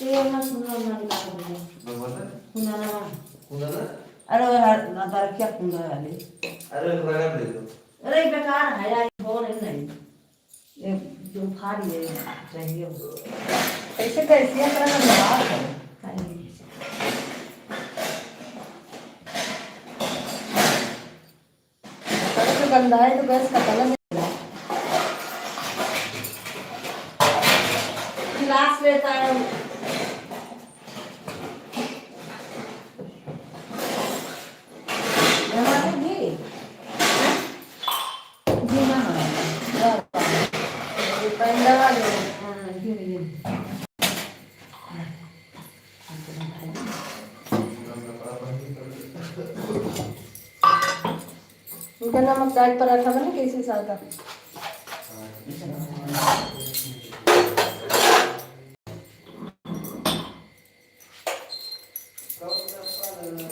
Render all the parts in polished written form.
ते ना सुना ना निकाल दे भगवान सुना ना कुंदा ना अरे यार ना तार क्या कुंदा वाले अरे लगा दे दो अरे बेकार है यार हो नहीं ये जो खाली है चाहिए ऐसे कैसे करना बात है कलर तो गंदा है तो गैस का कलर नहीं गिलास लेता है हमारे घी घी ना पैंदा वाले घी उनका नमक दाल पराठा बना कैसे साल का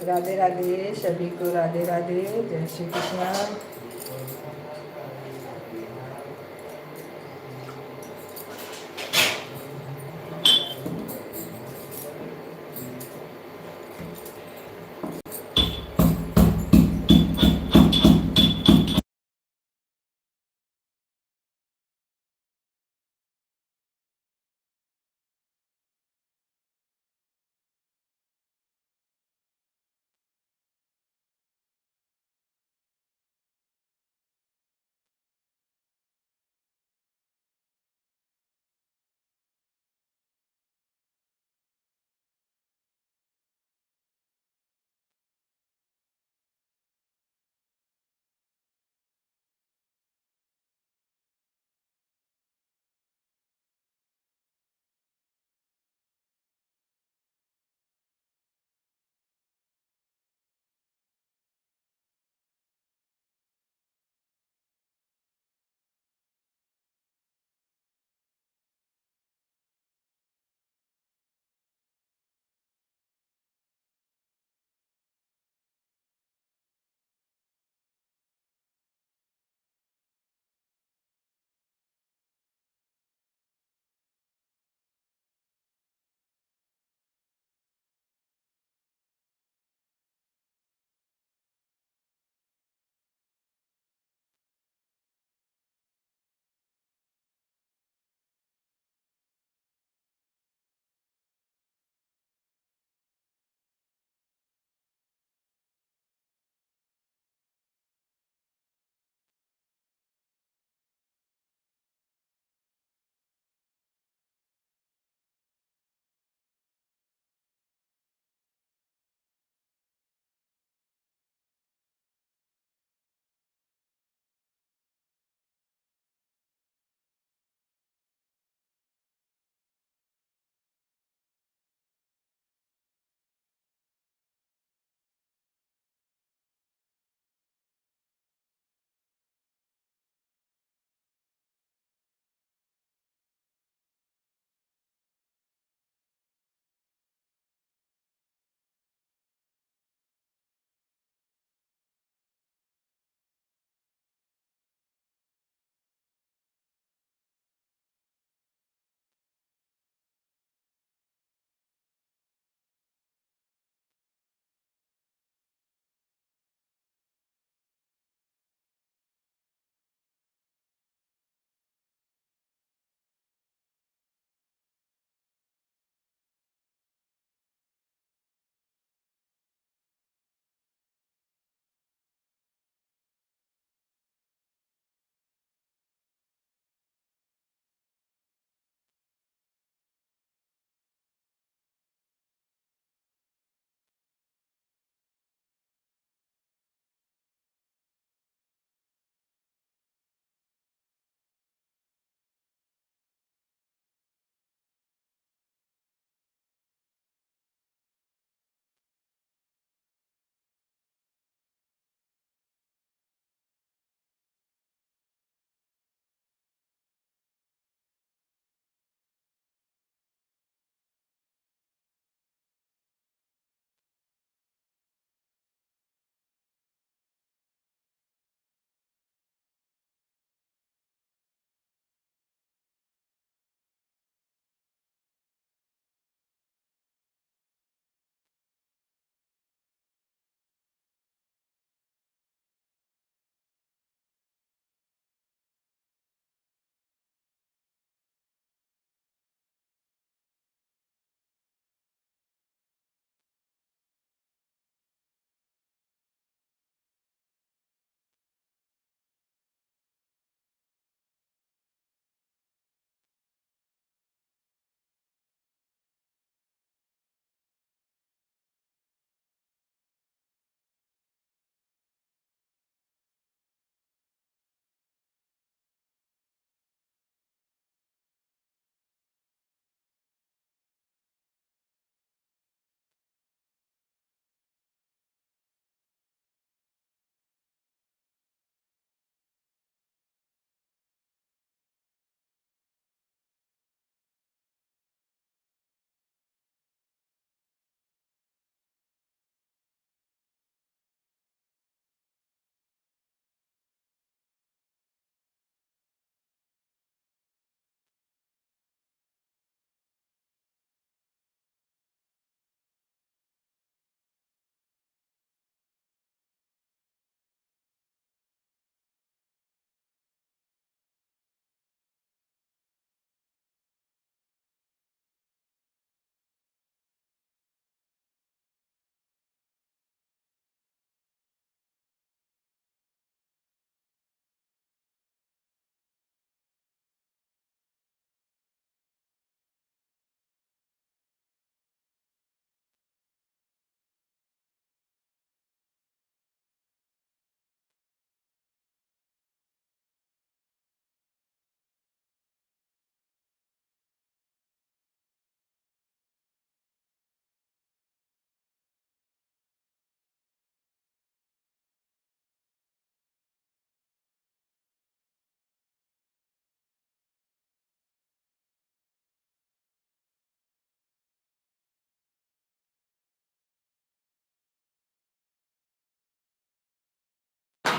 राधे राधे सभी को राधे राधे जय श्री कृष्ण।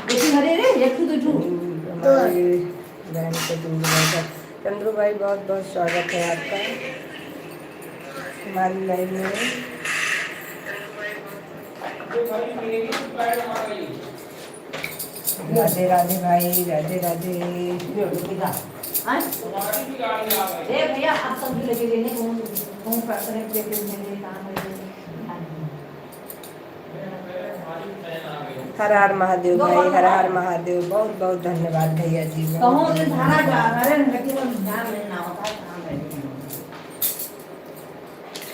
देखी हरे रे एक टू दो हमारे बहन के दूध भाई चंद्रू भाई बहुत बहुत स्वागत है आपका हमारी लाइव में। राधे राधे भाई, राधे राधे। हाँ ए भैया आप सब लेके लेने कौन प्रार्थना लेके लेने काम है हर हर महादेव भाई, हर हर महादेव। बहुत बहुत धन्यवाद भैया जी। कहूँ दिन धारा जा रहे हैं लेकिन ध्यान नहीं ना होता है काम है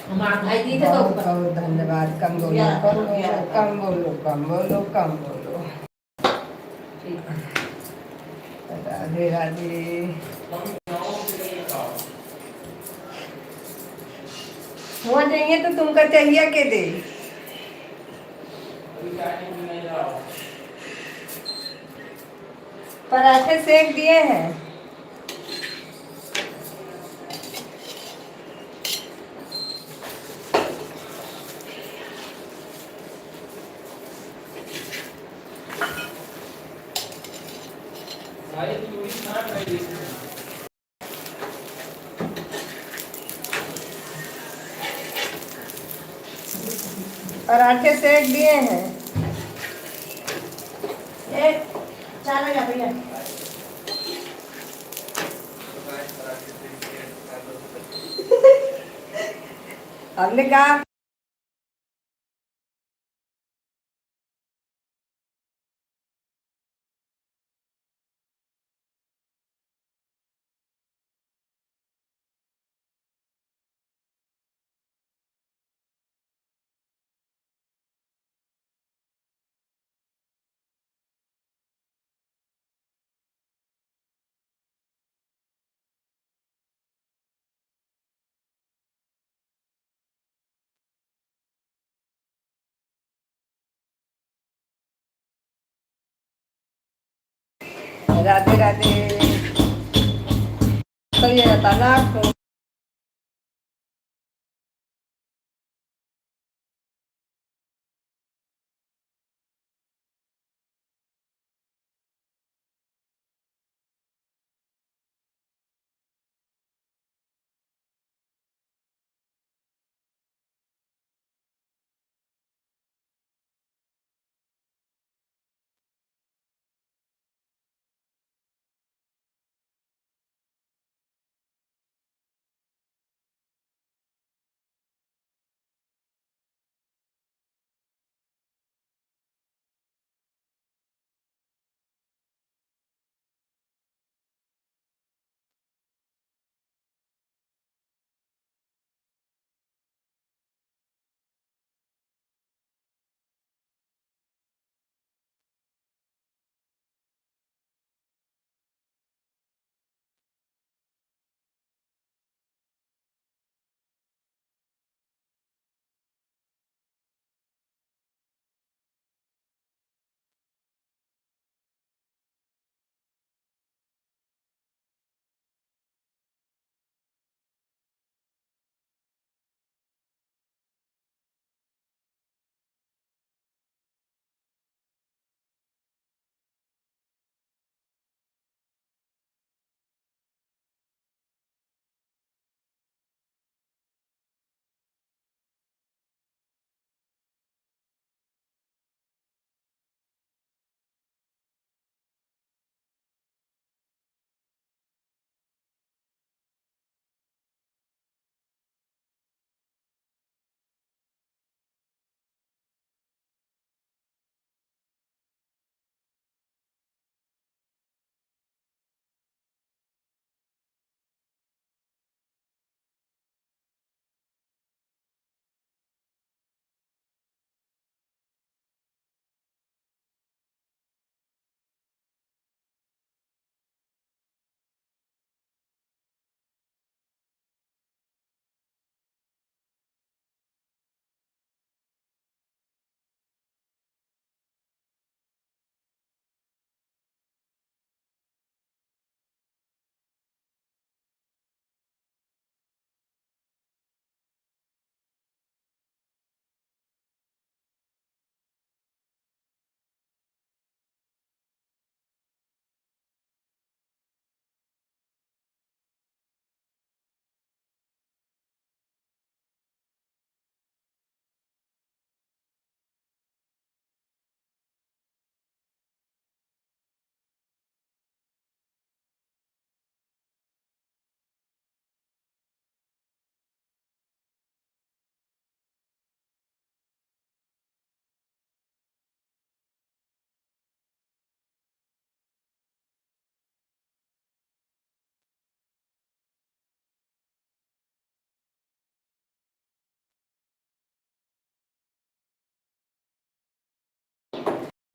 हमारा भाई दी थे बहुत बहुत धन्यवाद। कम बोलो कम बोलो कम बोलो कम बोलो कम बोलो। राधे राधे। हो चाहिए तो तुमका चाहिए के दे। पराठे सेक दिए हैं। पराठे सेक दिए हैं। एक चार लगा भैया हमने कहा राधे राधे। तो ये तालाब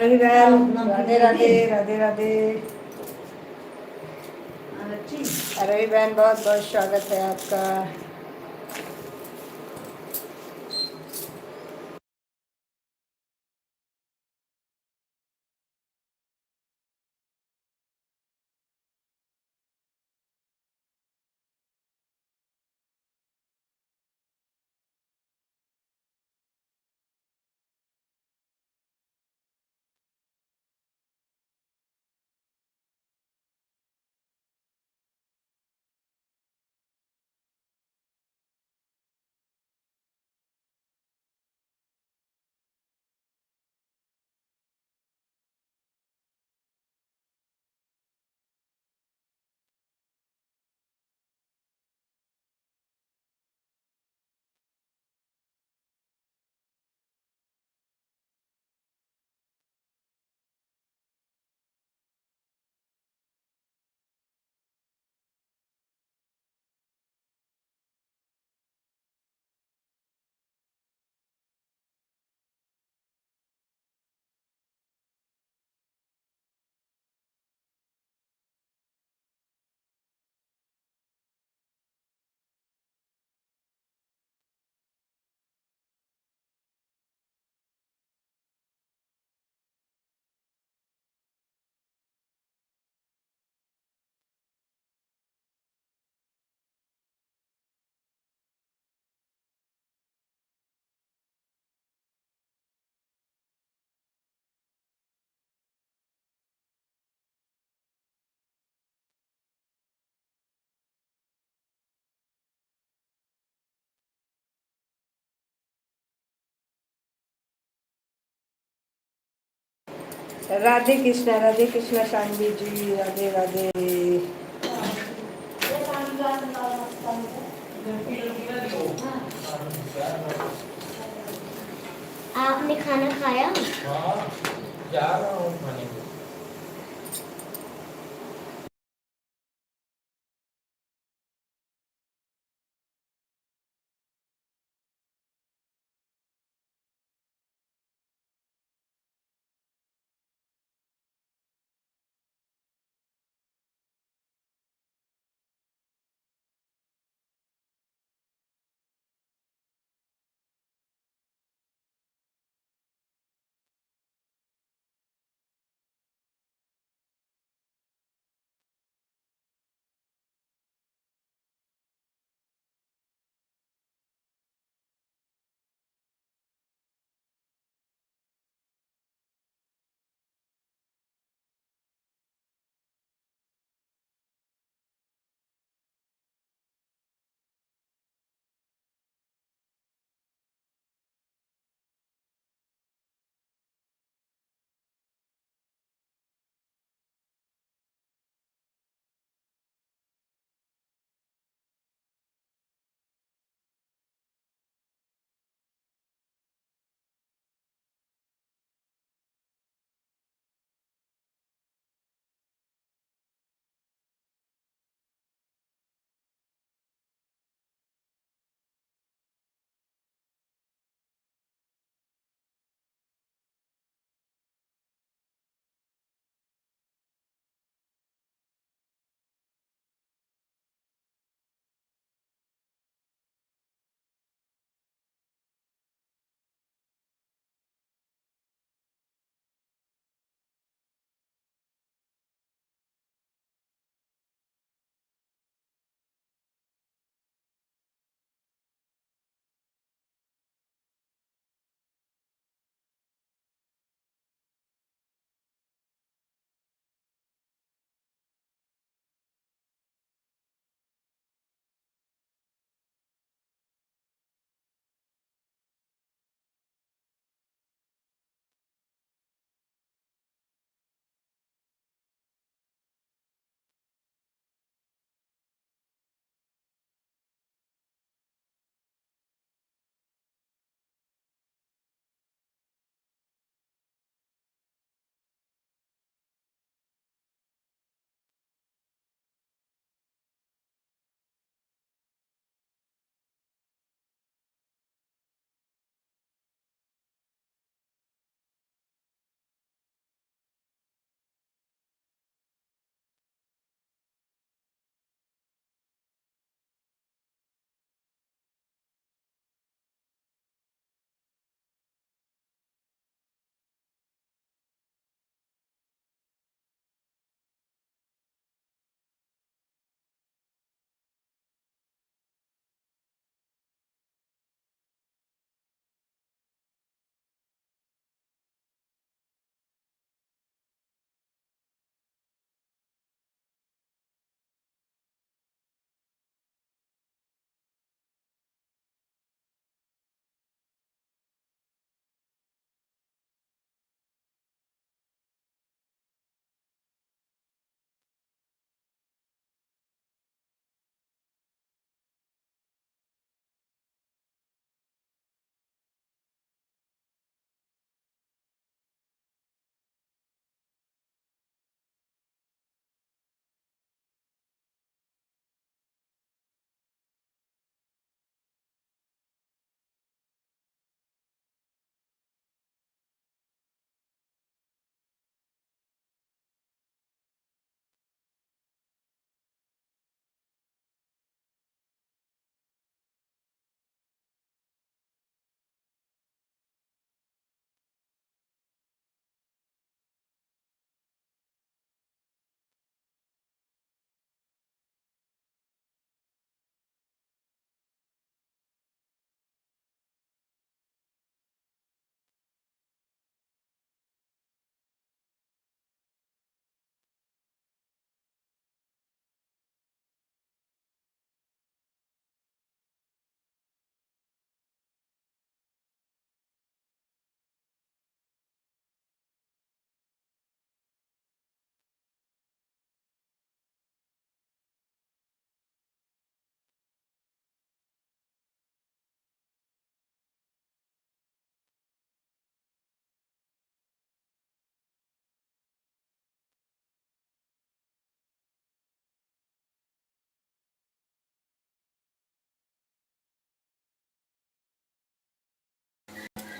रवि बहन राधे राधे राधे राधे। रवि बहन बहुत बहुत स्वागत है आपका। राधे कृष्णा शांति जी, राधे राधे। आपने खाना खाया? हाँ, जा रहा हूँ खाने को।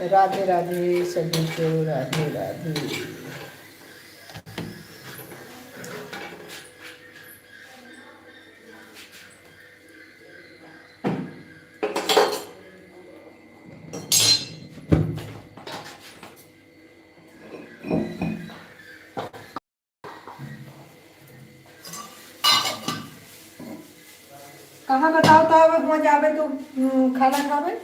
राधे राधे सभी को, राधे राधे। कहाँ बताओ तो अब वहाँ जाबे तो खाना खावे।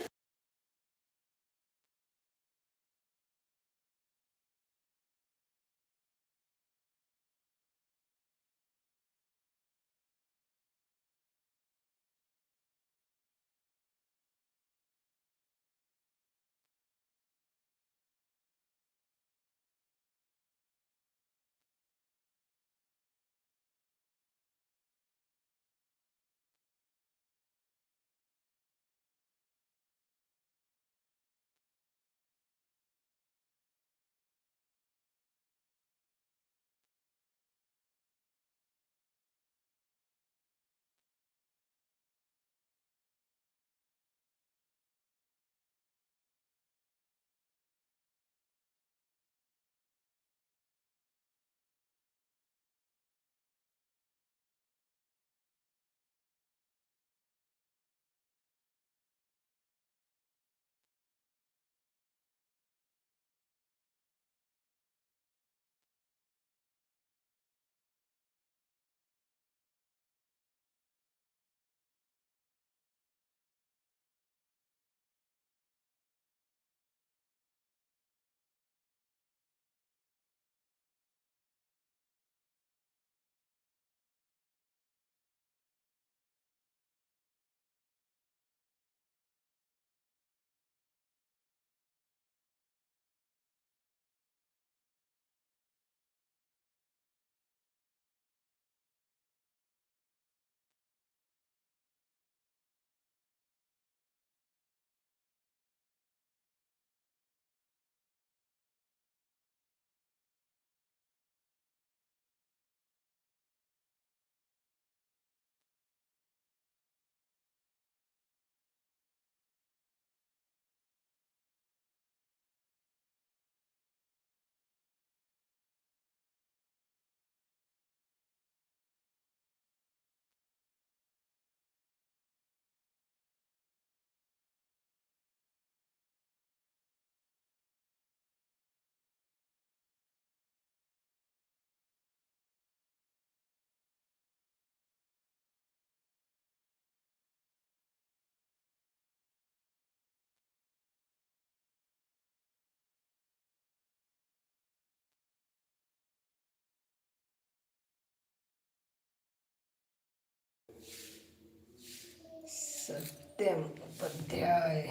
सत्यम उपाध्याय।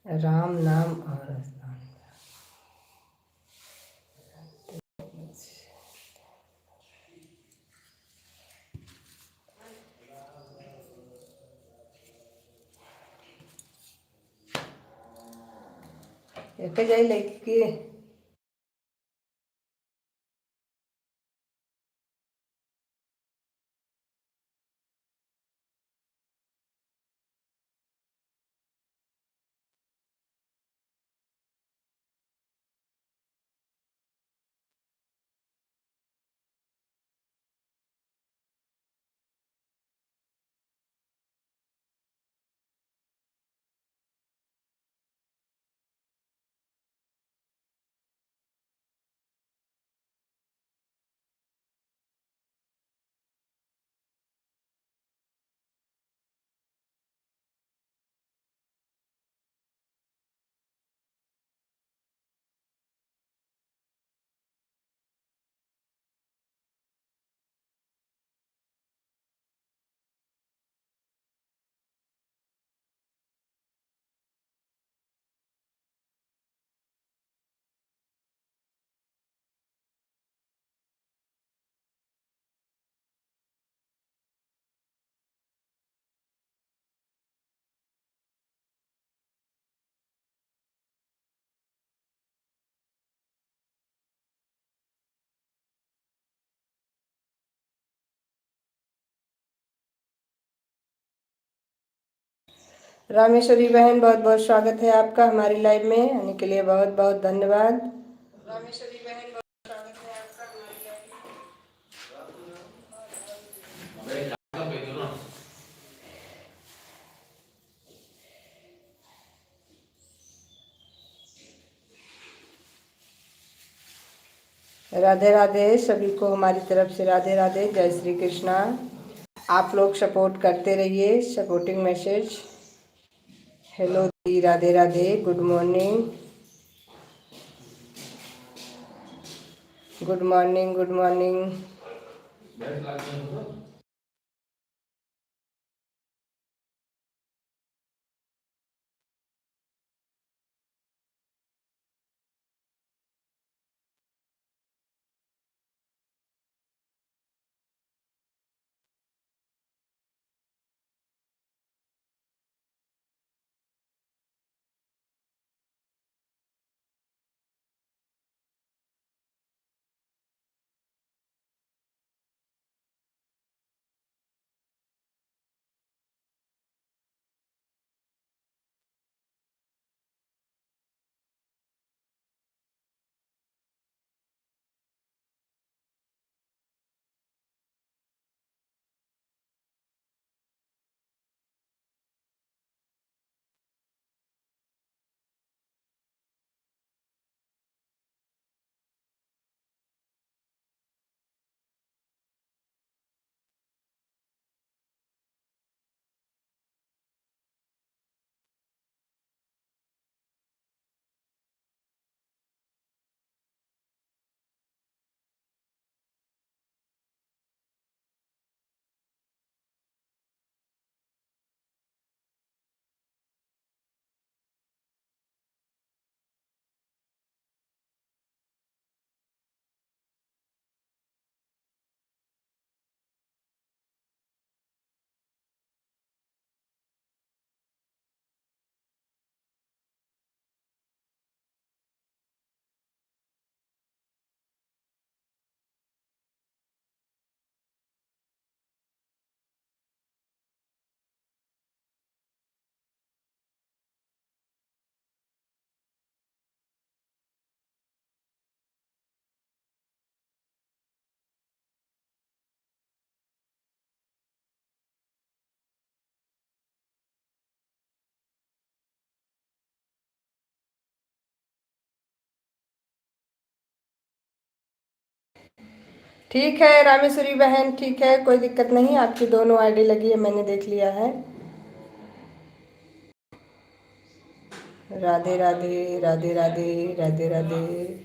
राम नाम और एक जाई लेके रामेश्वरी बहन, बहुत बहुत स्वागत है आपका हमारी लाइव में आने के लिए, बहुत बहुत धन्यवाद। रामेश्वरी बहन, बहुत स्वागत है आपका हमारी लाइव में। राधे राधे सभी को हमारी तरफ से, राधे राधे, जय श्री कृष्णा। आप लोग सपोर्ट करते रहिए, सपोर्टिंग मैसेज। हेलो दी, Radhe Radhe, good morning, good morning, good morning. ठीक है रामेश्वरी बहन, ठीक है, कोई दिक्कत नहीं। आपकी दोनों आईडी लगी है, मैंने देख लिया है। राधे राधे, राधे राधे, राधे राधे।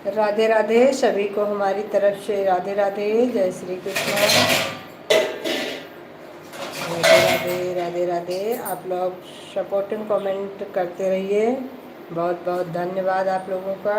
राधे राधे, सभी को हमारी तरफ से राधे राधे, जय श्री कृष्ण। राधे राधे, राधे राधे। आप लोग सपोर्टिंग कमेंट करते रहिए। बहुत बहुत धन्यवाद आप लोगों का।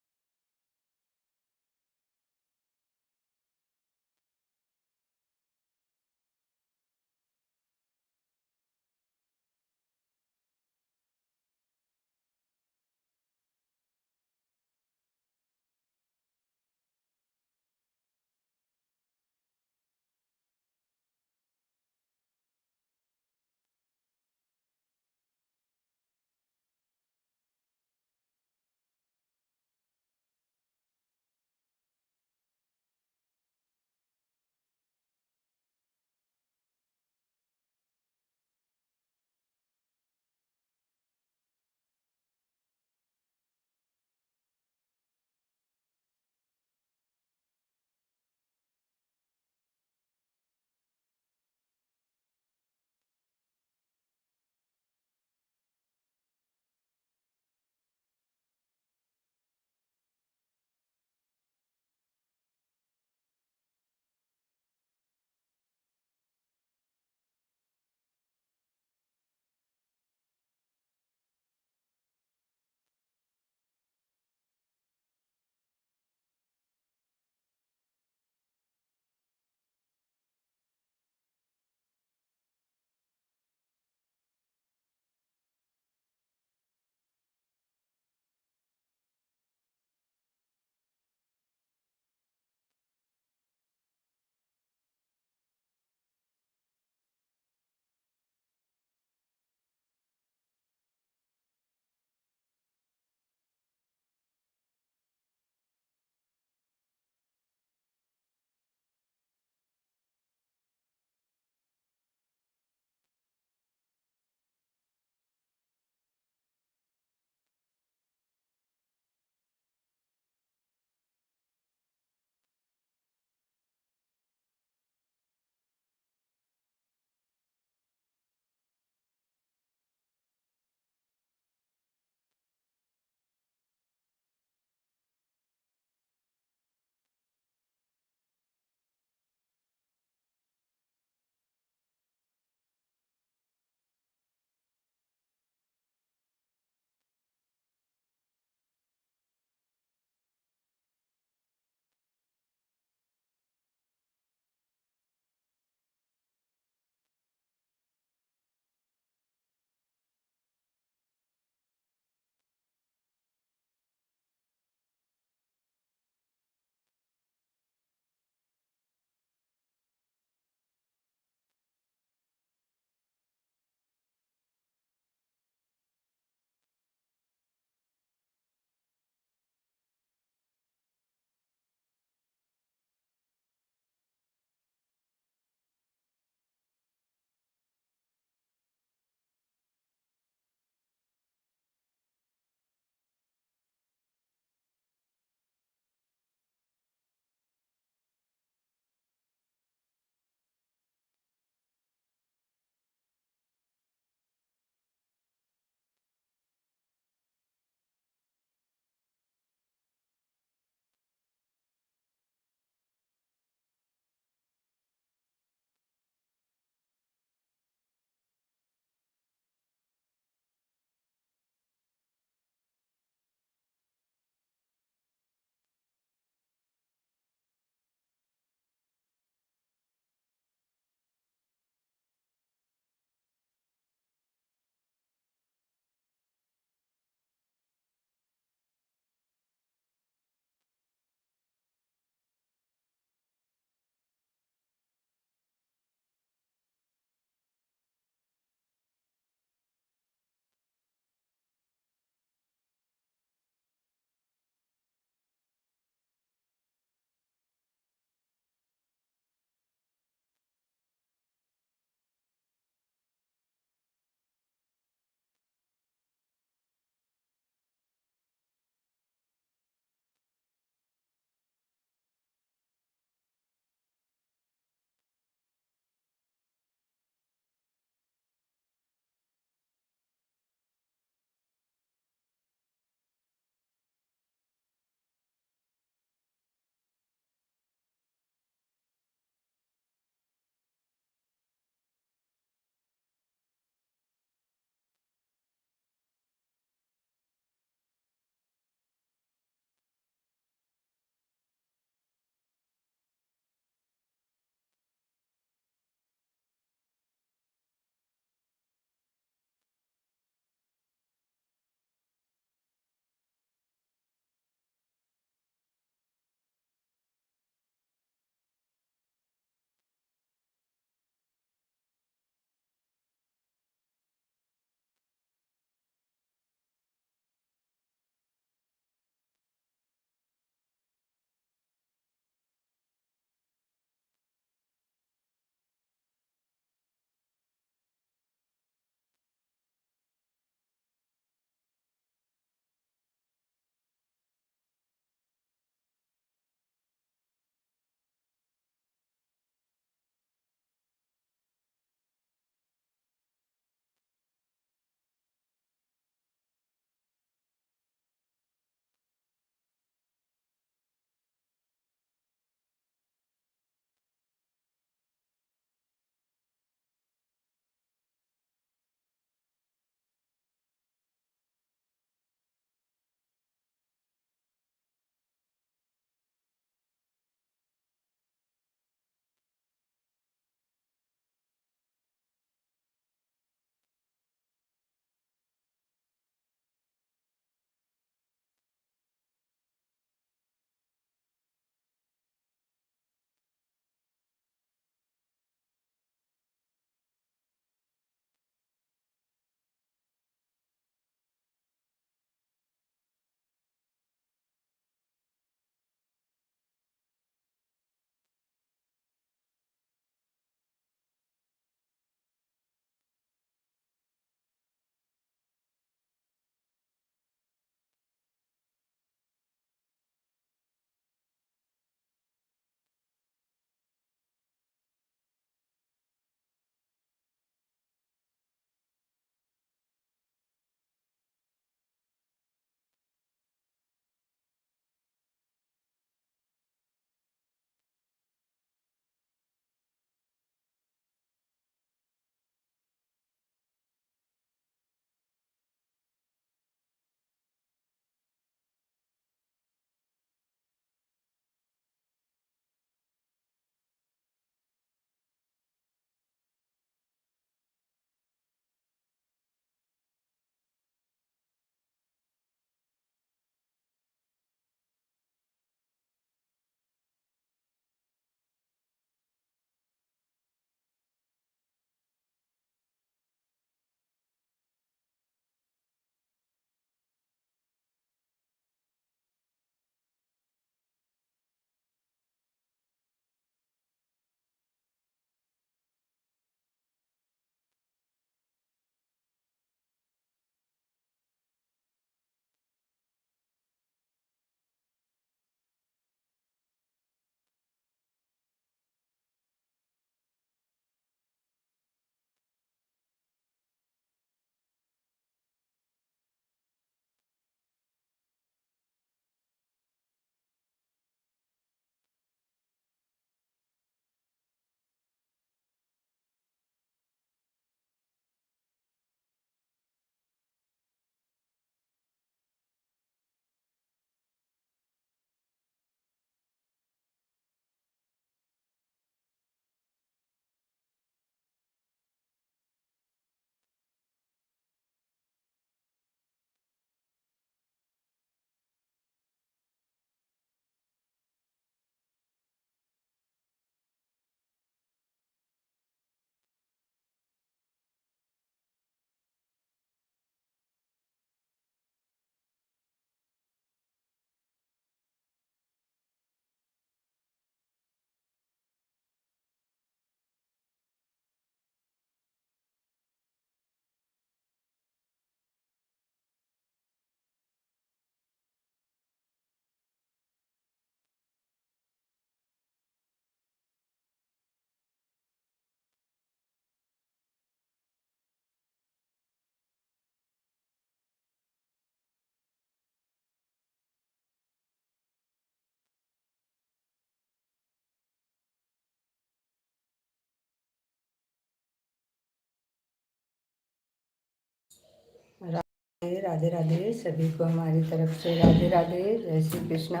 राधे राधे राधे सभी को हमारी तरफ से राधे राधे, जय श्री कृष्णा।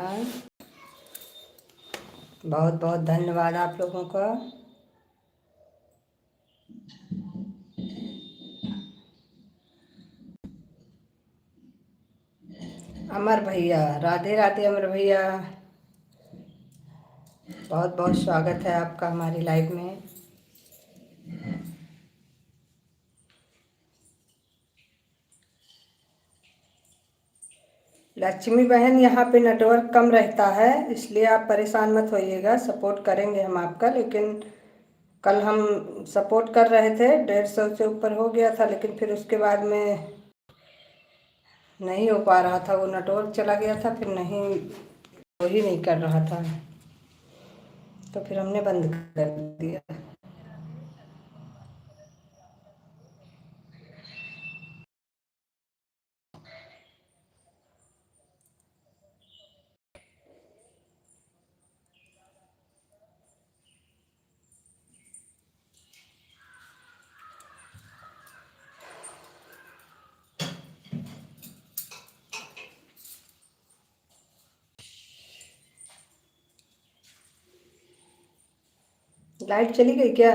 बहुत बहुत धन्यवाद आप लोगों का। अमर भैया, राधे राधे अमर भैया, बहुत बहुत स्वागत है आपका हमारी लाइव में। लक्ष्मी बहन, यहाँ पे नेटवर्क कम रहता है, इसलिए आप परेशान मत होइएगा, सपोर्ट करेंगे हम आपका। लेकिन कल हम सपोर्ट कर रहे थे, 150 से ऊपर हो गया था, लेकिन फिर उसके बाद में नहीं हो पा रहा था, वो नेटवर्क चला गया था, फिर नहीं, वो ही नहीं कर रहा था, तो फिर हमने बंद कर दिया। लाइट चली गई क्या?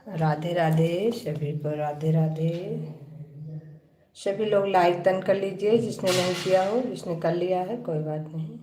राधे राधे सभी को, राधे राधे। सभी लोग लाइक डन कर लीजिए, जिसने नहीं किया हो, जिसने कर लिया है कोई बात नहीं।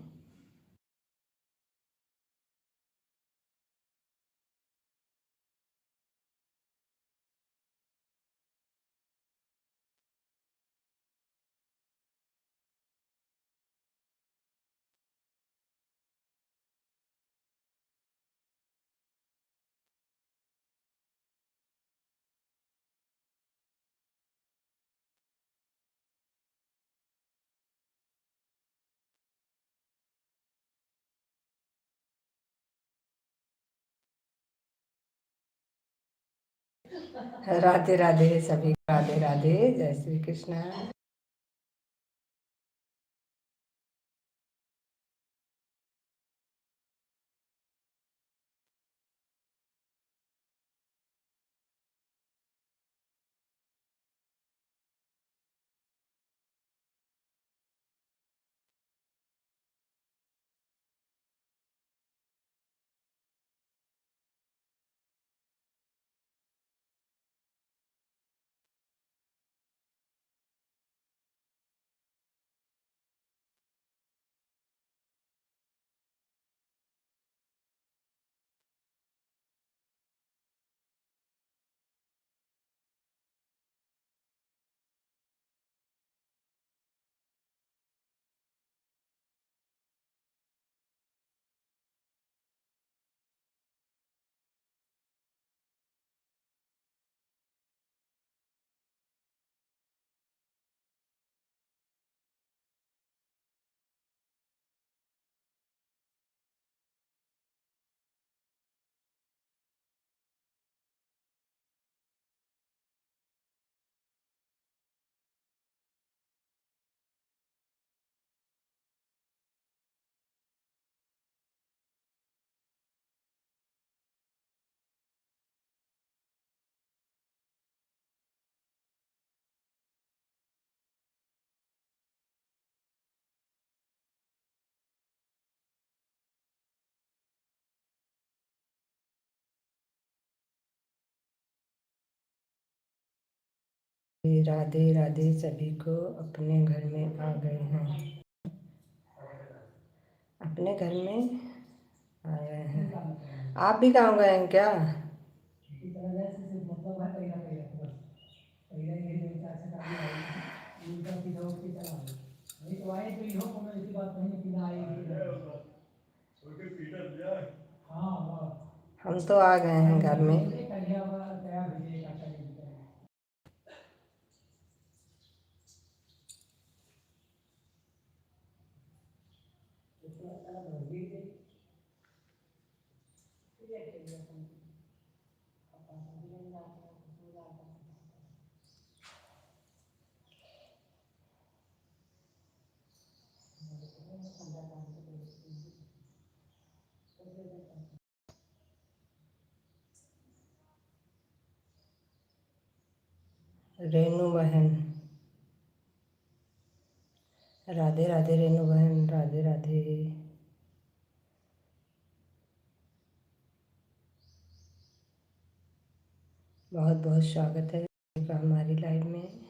राधे राधे सभी, राधे राधे, जय श्री कृष्ण। राधे राधे सभी को, अपने घर में आ गए हैं, अपने घर में आ गए हैं। आप भी गाँव गए हैं क्या? हम तो आ गए हैं घर में। रेनू बहन, राधे राधे रेनू बहन, राधे राधे। बहुत बहुत स्वागत है आपका हमारी लाइव में।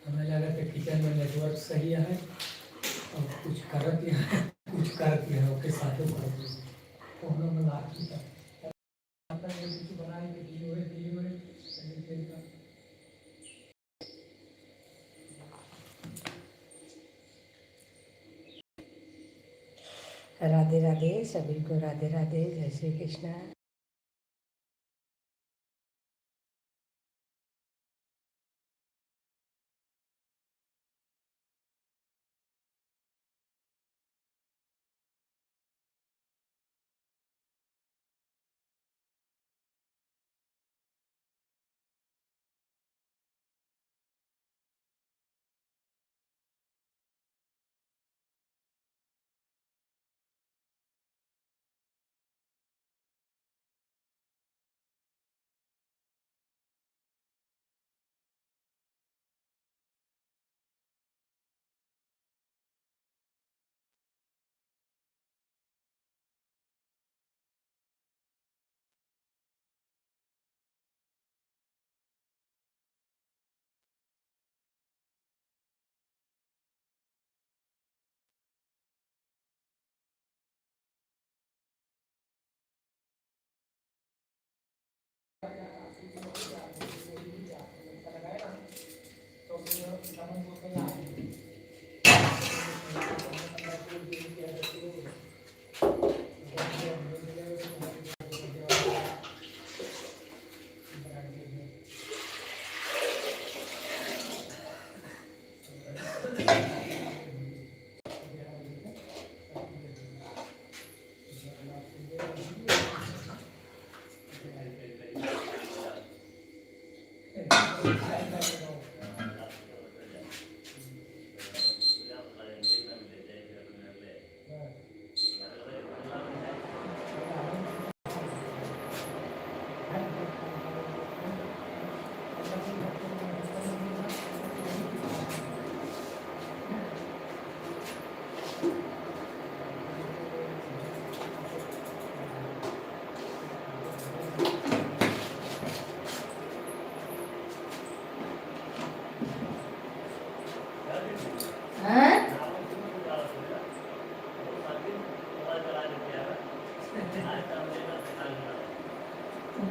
हमें लगा कि किचन में नेटवर्क सही है और कुछ करत है कुछ करत है ओके साथों कर फोन में लाग की अपन ये कुछ बनाए कि दिए राधे राधे सभी को, राधे राधे, जय श्री कृष्णा।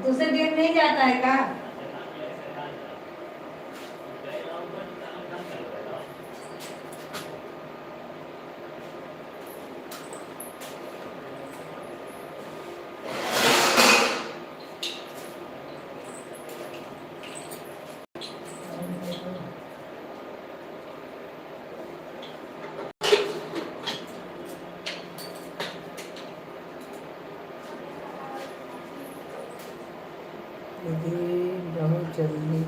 दूसरे दिन नहीं जाता है का? दीदी बहुत जल्दी।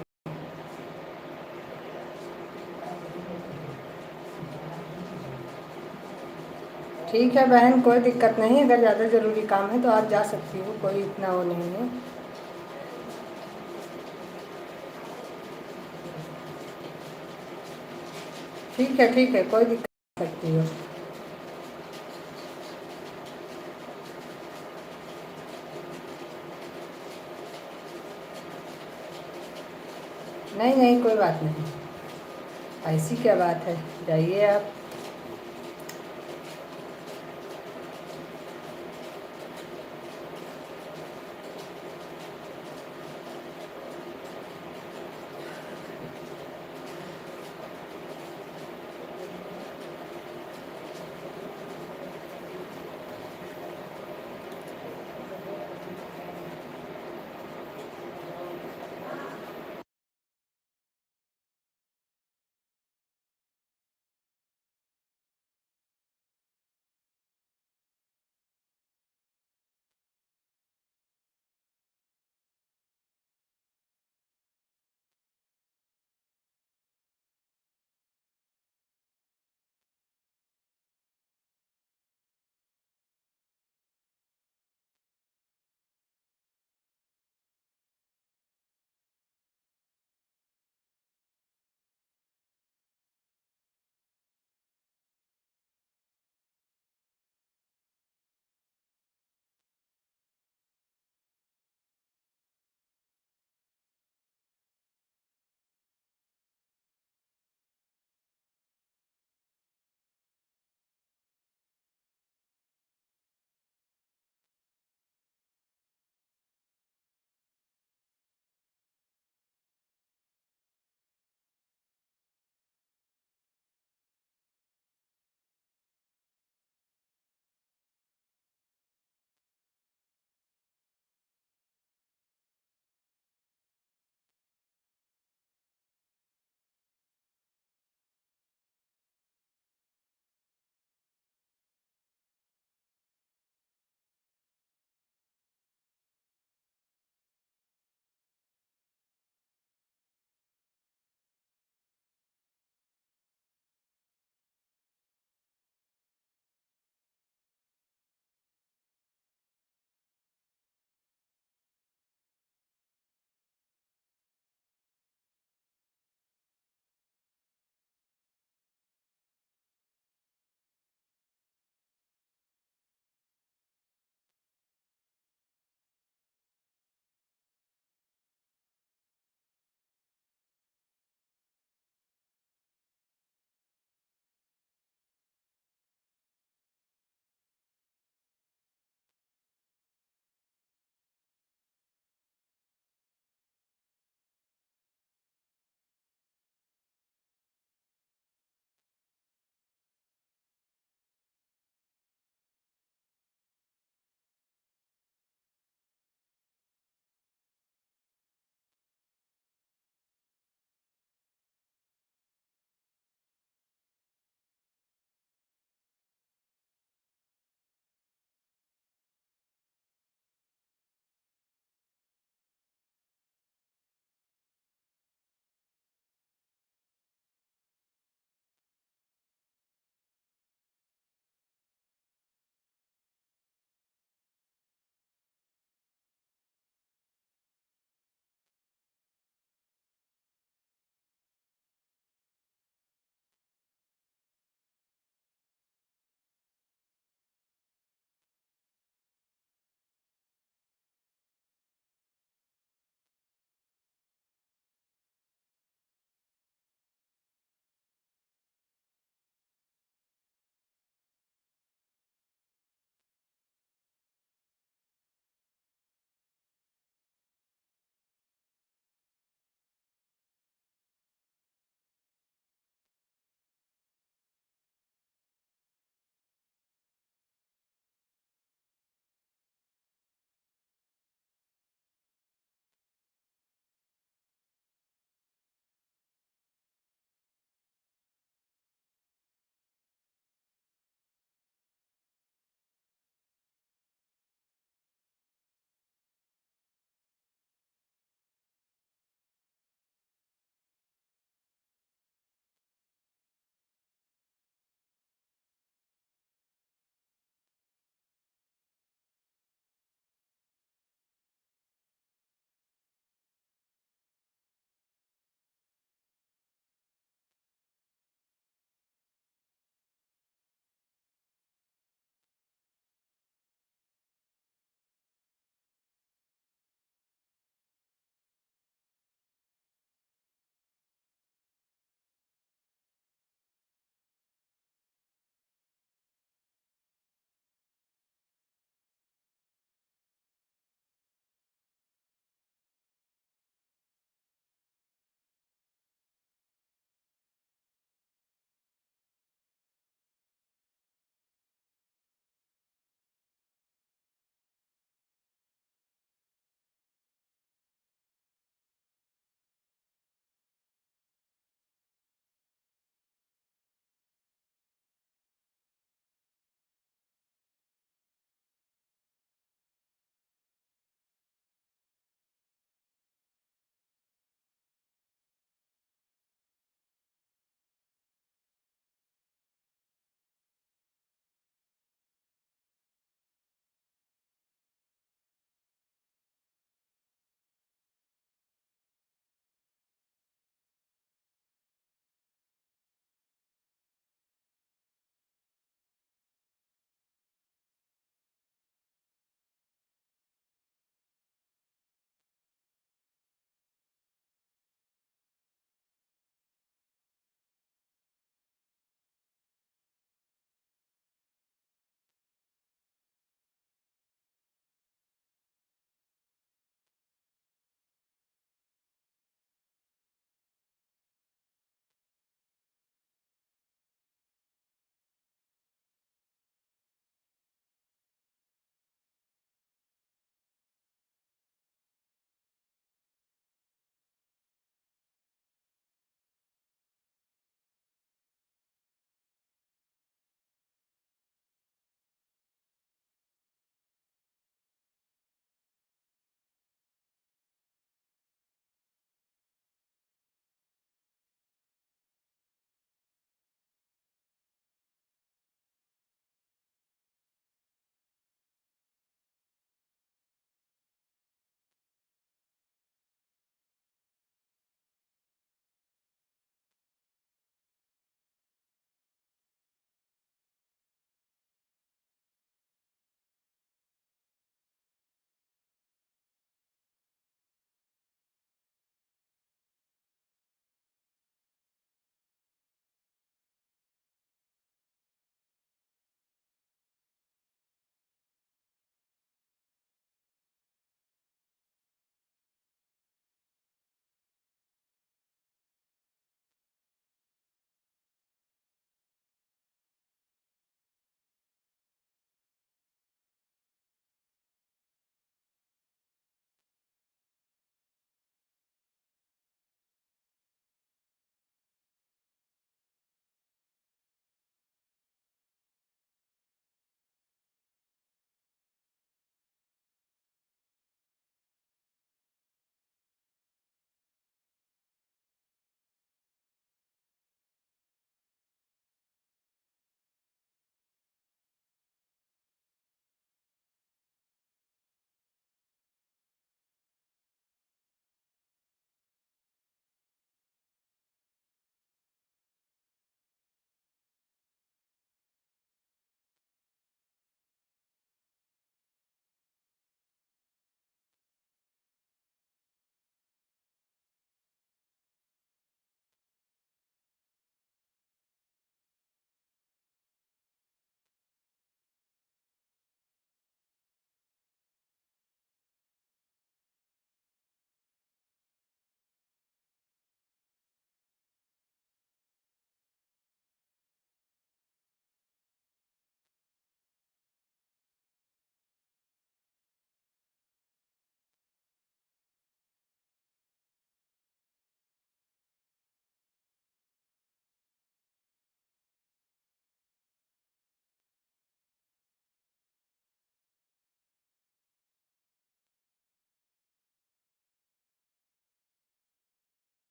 ठीक है बहन, कोई दिक्कत नहीं। अगर ज़्यादा ज़रूरी काम है तो आप जा सकती हो, कोई इतना वो नहीं है। ठीक है, कोई दिक्कत नहीं सकती हो। नहीं नहीं कोई बात नहीं, ऐसी क्या बात है, जाइए आप।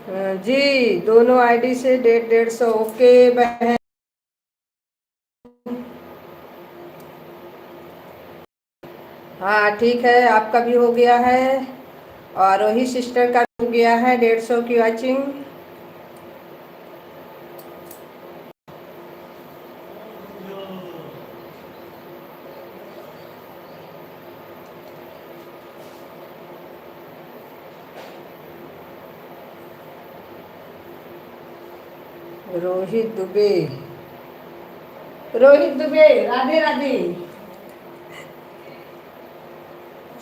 जी दोनों आईडी से 150 ओके बहन। हाँ ठीक है, आपका भी हो गया है और वही सिस्टर का भी हो गया है 150 की वॉचिंग। रोहित दुबे, रोहित दुबे राधे राधे।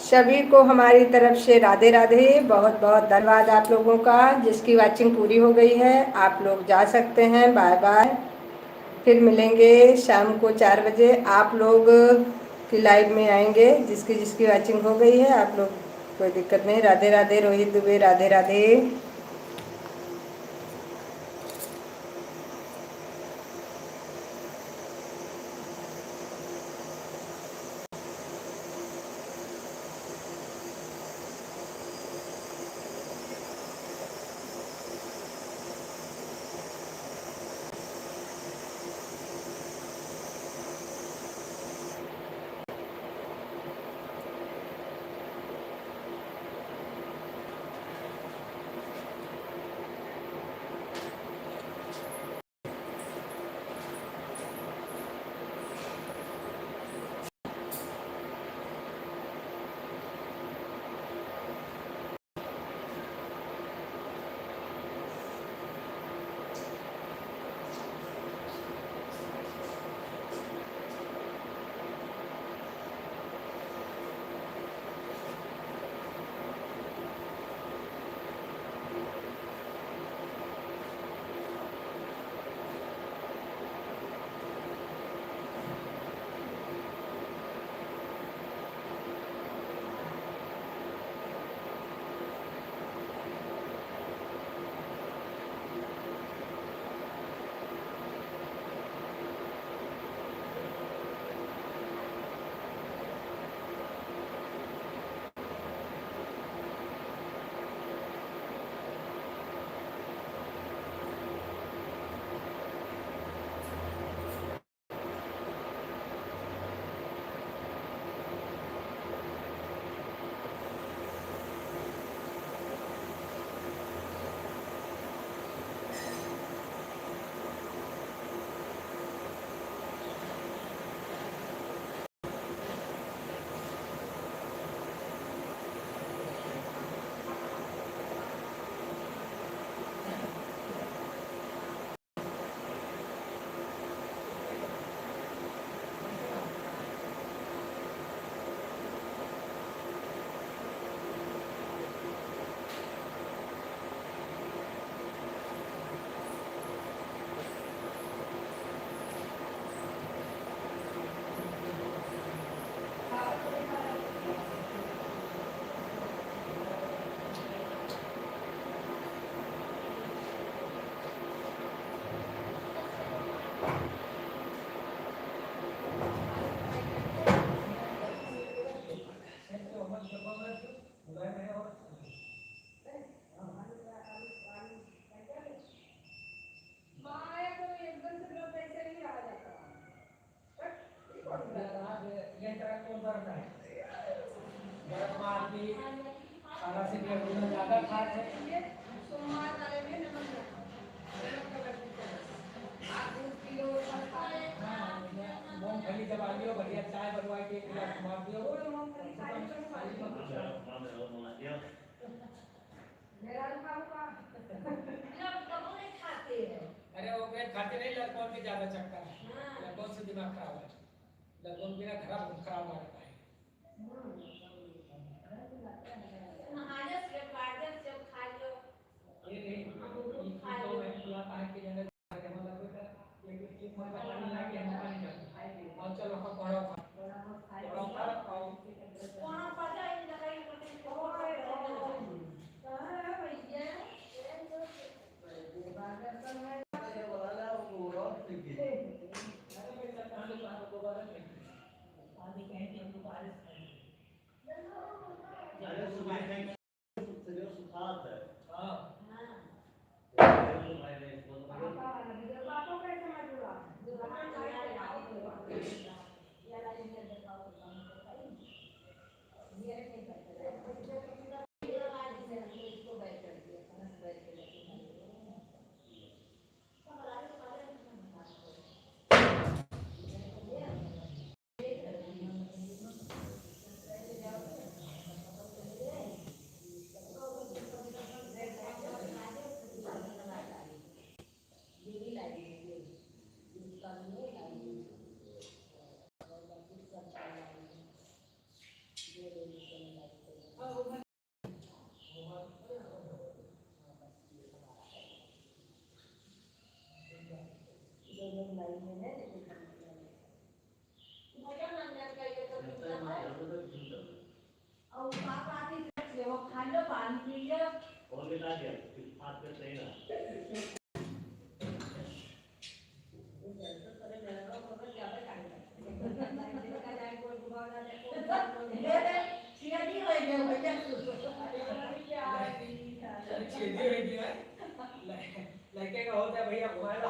सभी को हमारी तरफ से राधे राधे। बहुत बहुत धन्यवाद आप लोगों का जिसकी वाचिंग पूरी हो गई है। आप लोग जा सकते हैं, बाय बाय। फिर मिलेंगे शाम को 4 बजे। आप लोग की लाइव में आएंगे जिसकी जिसकी वाचिंग हो गई है। आप लोग कोई दिक्कत नहीं। राधे राधे रोहित दुबे, राधे राधे। अरे वो ब्रेड खाते नहीं, लड़कों के ज्यादा चक्कर है। लड़कों से दिमाग खराब है, लड़कों बिना खराब आ रहा है। लड़के का होता है भैया घुमा लो।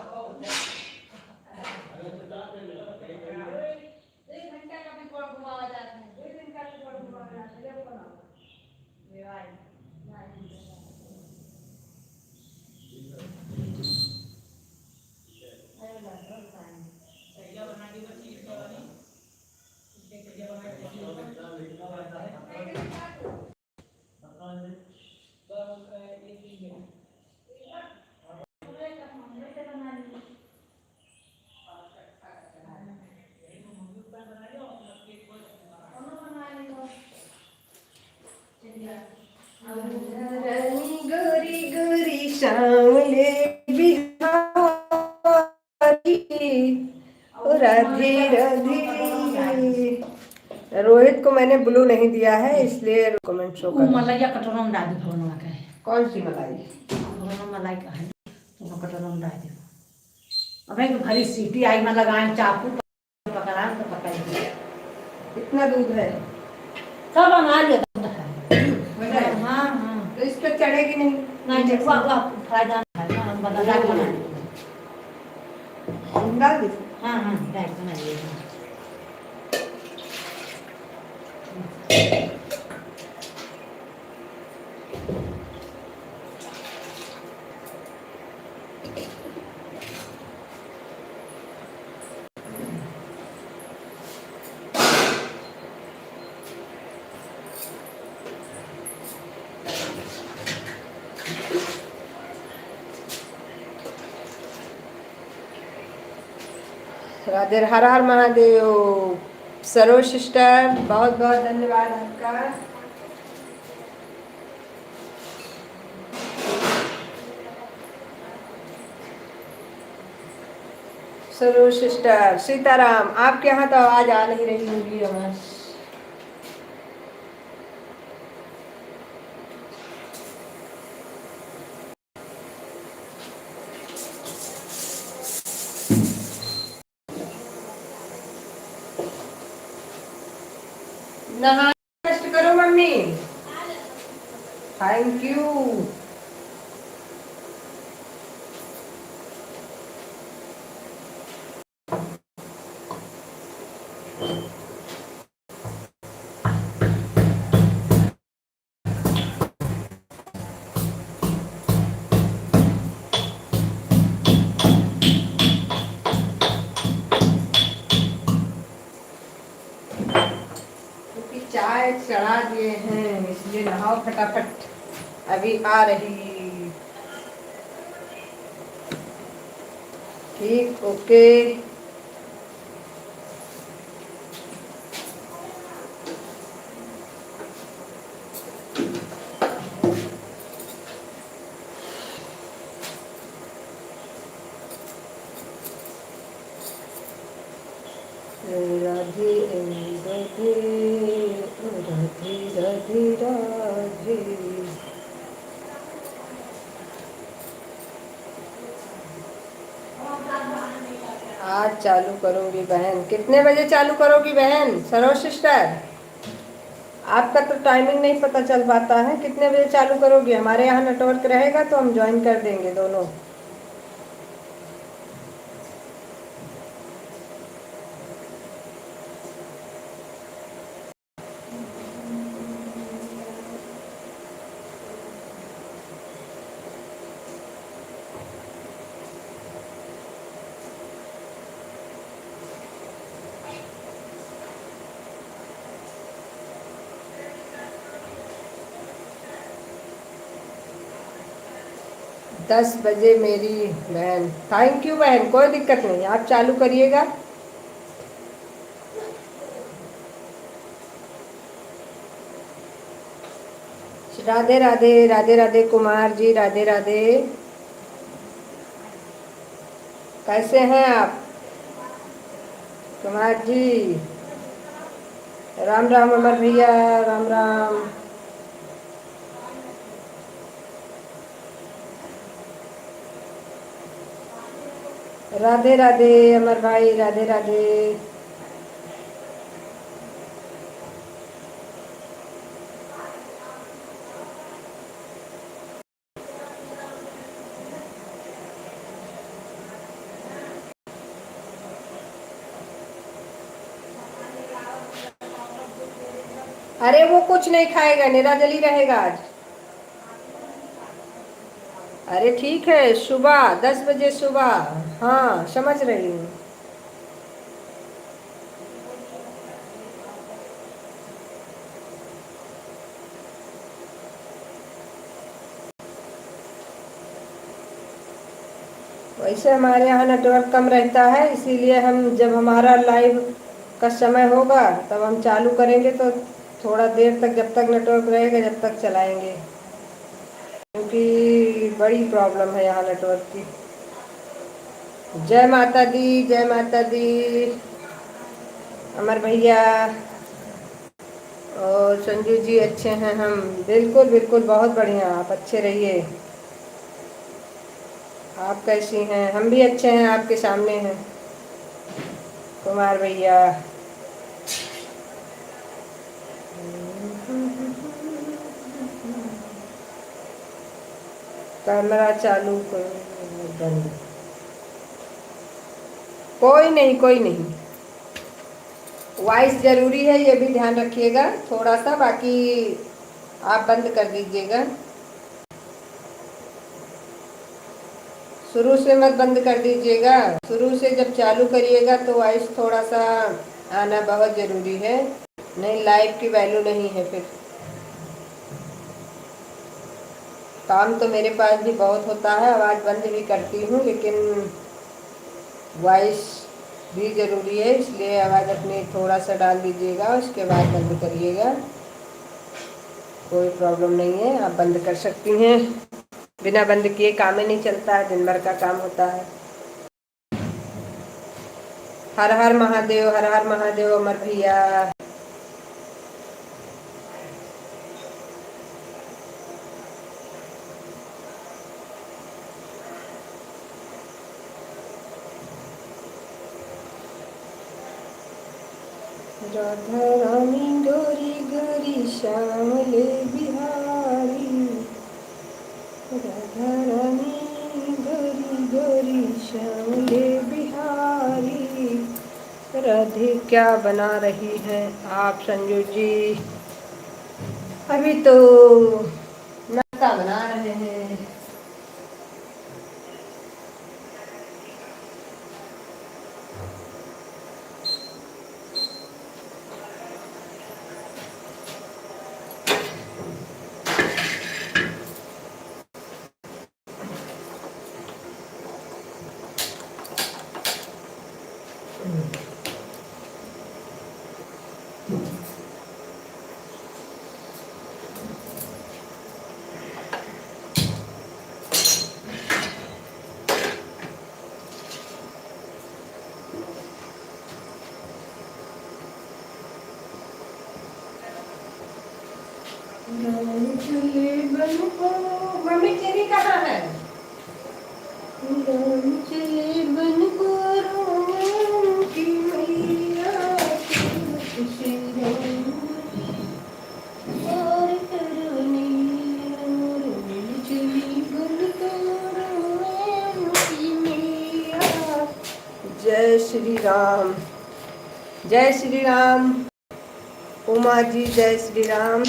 गोरी गोरी श्यामले बिहारी ओ राधे राधे। रोहित को मैंने ब्लू नहीं दिया है इसलिए कमेंट शो कर। मलाई कटोरा में डाल दी भगवान का है। कौन सी मलाई? भगवान मलाई का है तो कटोरा में डाल दी। अबे तो भरी सीटी आई में लगाए चाकू पकड़ा तो पकड़। कितना दूध है? सब बना लिया है। हाँ तो इस पर चढ़ेगी नहीं। नहीं देखो आप फायदा है ना हम बता बना डाल दी। हाँ हाँ डायरेक्ट बना लिया। राधे हर हर महादेव। सरोज सिस्टर बहुत बहुत धन्यवाद आपका। सरोज सिस्टर सीताराम आपके यहाँ तो आवाज आ नहीं रही होगी आवाज। नहा रेस्ट करो मम्मी। Thank you. चाय चढ़ा दिए हैं इसलिए नहाओ फटाफट। अभी आ रही। ठीक ओके। राधे राधे राधे राधे राधे। आज चालू करूंगी बहन। कितने बजे चालू करोगी बहन सरोज सिस्टर? आपका तो टाइमिंग नहीं पता चल पाता है। कितने बजे चालू करोगी? हमारे यहाँ नेटवर्क रहेगा तो हम ज्वाइन कर देंगे दोनों। 10 बजे मेरी बहन। थैंक यू बहन, कोई दिक्कत नहीं, आप चालू करिएगा। राधे राधे, राधे राधे कुमार जी, राधे राधे। कैसे हैं आप कुमार जी? राम राम अमर भैया, राम राम। राधे राधे अमर भाई, राधे राधे। अरे वो कुछ नहीं खाएगा, निराजली रहेगा आज। अरे ठीक है, सुबह 10 बजे सुबह। हाँ समझ रही हूँ। वैसे हमारे यहाँ नेटवर्क कम रहता है, इसीलिए हम जब हमारा लाइव का समय होगा तब हम चालू करेंगे, तो थोड़ा देर तक जब तक नेटवर्क रहेगा जब तक चलाएंगे, क्योंकि बड़ी प्रॉब्लम है यहाँ नेटवर्क की। जय माता दी, जय माता दी अमर भैया और संजू जी। अच्छे हैं हम, बिल्कुल बिल्कुल, बहुत बढ़िया। आप अच्छे रहिए। आप कैसी हैं? हम भी अच्छे हैं, आपके सामने हैं कुमार भैया। कैमरा चालू करो, बंद। कोई नहीं, कोई नहीं। वॉइस जरूरी है, ये भी ध्यान रखिएगा थोड़ा सा, बाकी आप बंद कर दीजिएगा। शुरू से मत बंद कर दीजिएगा, शुरू से जब चालू करिएगा तो वॉइस थोड़ा सा आना बहुत ज़रूरी है, नहीं लाइव की वैल्यू नहीं है फिर। काम तो मेरे पास भी बहुत होता है, आवाज़ बंद भी करती हूँ, लेकिन वॉइस भी ज़रूरी है, इसलिए आवाज़ अपनी थोड़ा सा डाल दीजिएगा, उसके बाद बंद करिएगा। कोई प्रॉब्लम नहीं है, आप बंद कर सकती हैं। बिना बंद किए काम ही नहीं चलता है, दिन भर का काम होता है। हर हर महादेव, हर हर महादेव अमर भैया। राधा रानी गोरी गोरी श्यामले बिहारी, राधा रानी गोरी गोरी श्यामले बिहारी। राधे क्या बना रही हैं आप संजू जी? अभी तो नाश्ता बना रहे हैं। मम्मी तेरी कहाँ है? चले बन को रोम की मैया की और करनी चली बन को रोम की मैया। जय श्री राम, जय श्री राम उमा जी, जय श्री राम।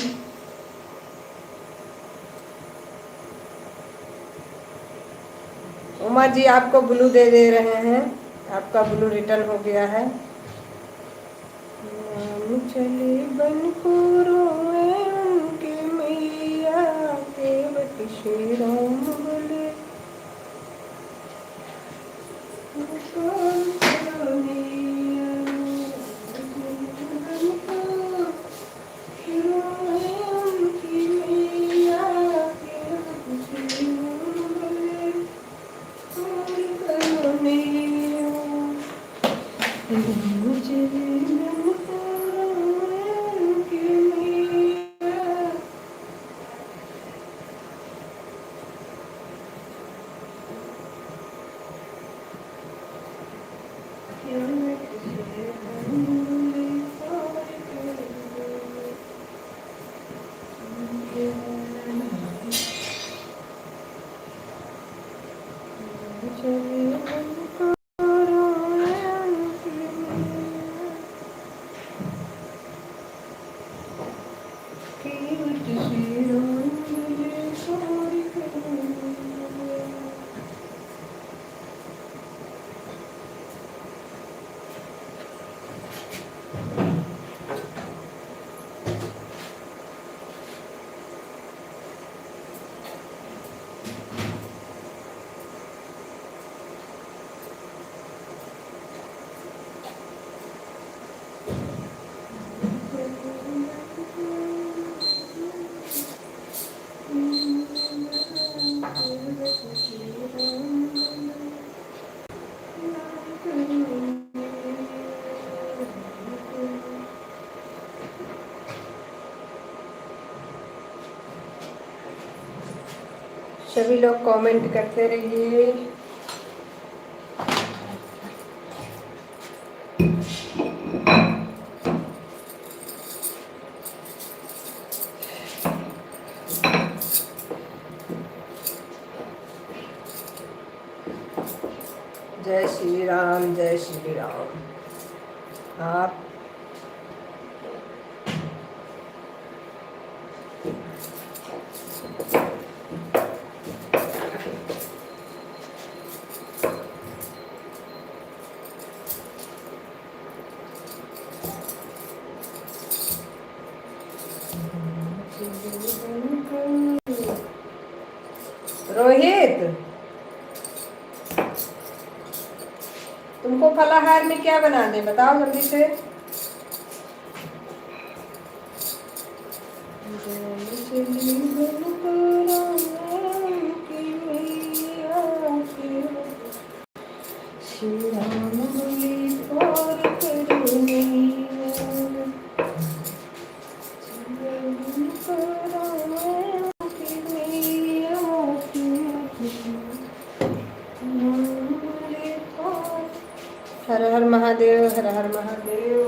उमा जी आपको ब्लू दे रहे हैं, आपका ब्लू रिटर्न हो गया है। चले बन को रोए उनके मैया, केवट श्री राम बोले सभी लोग कमेंट करते रहिए। जय श्री राम, जय श्री राम। आप रोहित, तुमको फलाहार में क्या बना दे, बताओ जल्दी से। श्री राम बोली और करुणे हर हर महादेव, हर हर महादेव।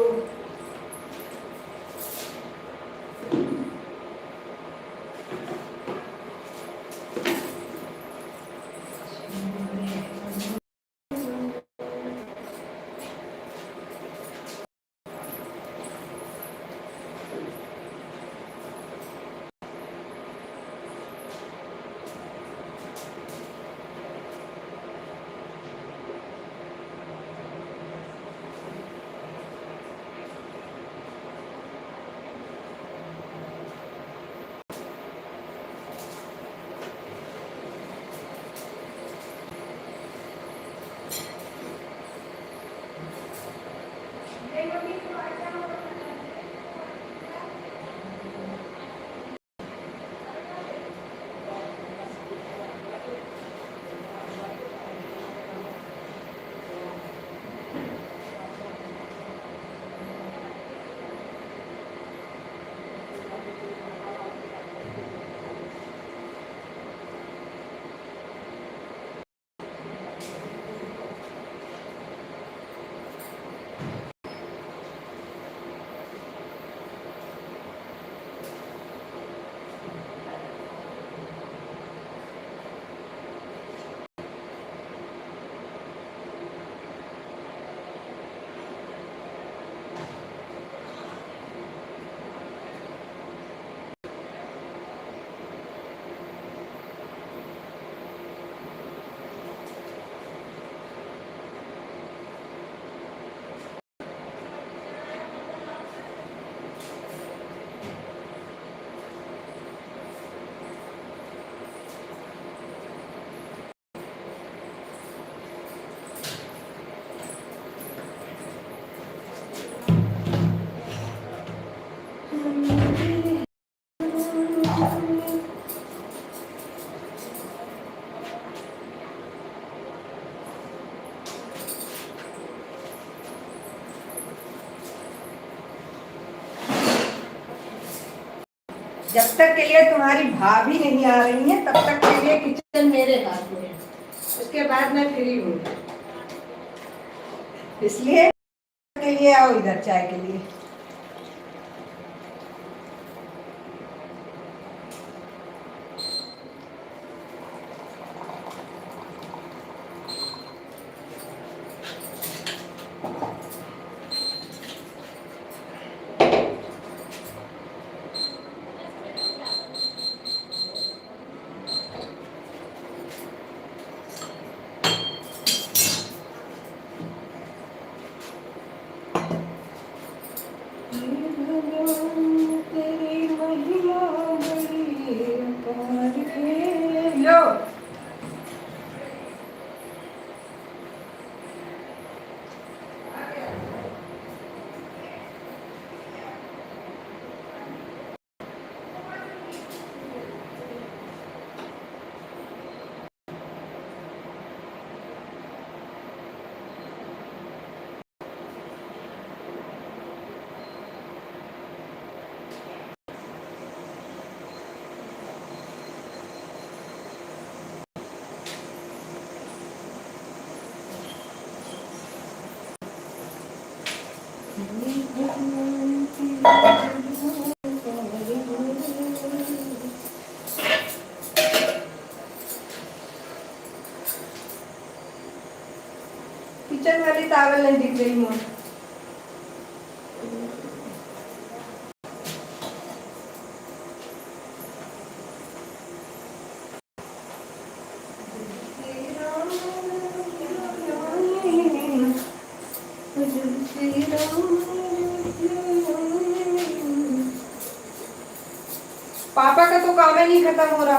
जब तक के लिए तुम्हारी भाभी नहीं आ रही है तब तक के लिए किचन मेरे हाथ में है, उसके बाद मैं फ्री हूँ। इसलिए के लिए आओ इधर चाय के लिए। लो किचन वाली टॉवल नहीं दिख रही मुझे। पापा का तो काम ही नहीं खत्म हो रहा,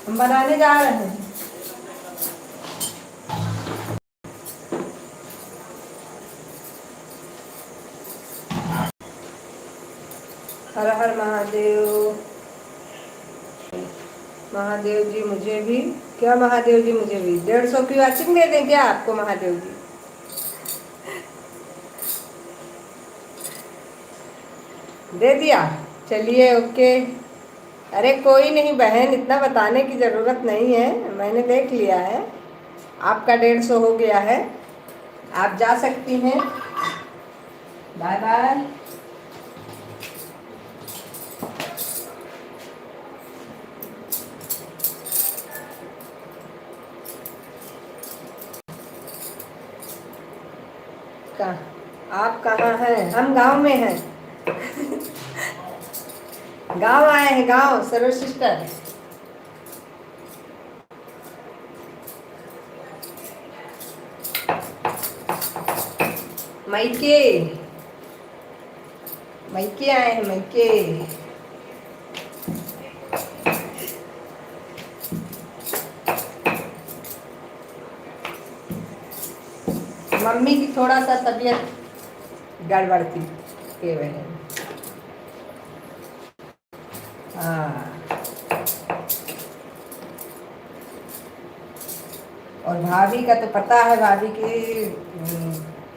हम बनाने जा रहे हैं। हर हर महादेव। महादेव जी मुझे भी, क्या महादेव जी मुझे भी 150 की वॉचिंग दे दें क्या आपको महादेव जी? दे दिया, चलिए ओके। अरे कोई नहीं बहन, इतना बताने की ज़रूरत नहीं है, मैंने देख लिया है। आपका 150 हो गया है, आप जा सकती हैं। Bye bye. आप कहाँ हैं? हम गांव में हैं। गांव आए हैं, गांव सरोज सिस्टर। मैके मैके आए हैं, मैके। मम्मी की थोड़ा सा तबीयत गड़बड़ थी के वजह। हाँ, और भाभी का तो पता है, भाभी की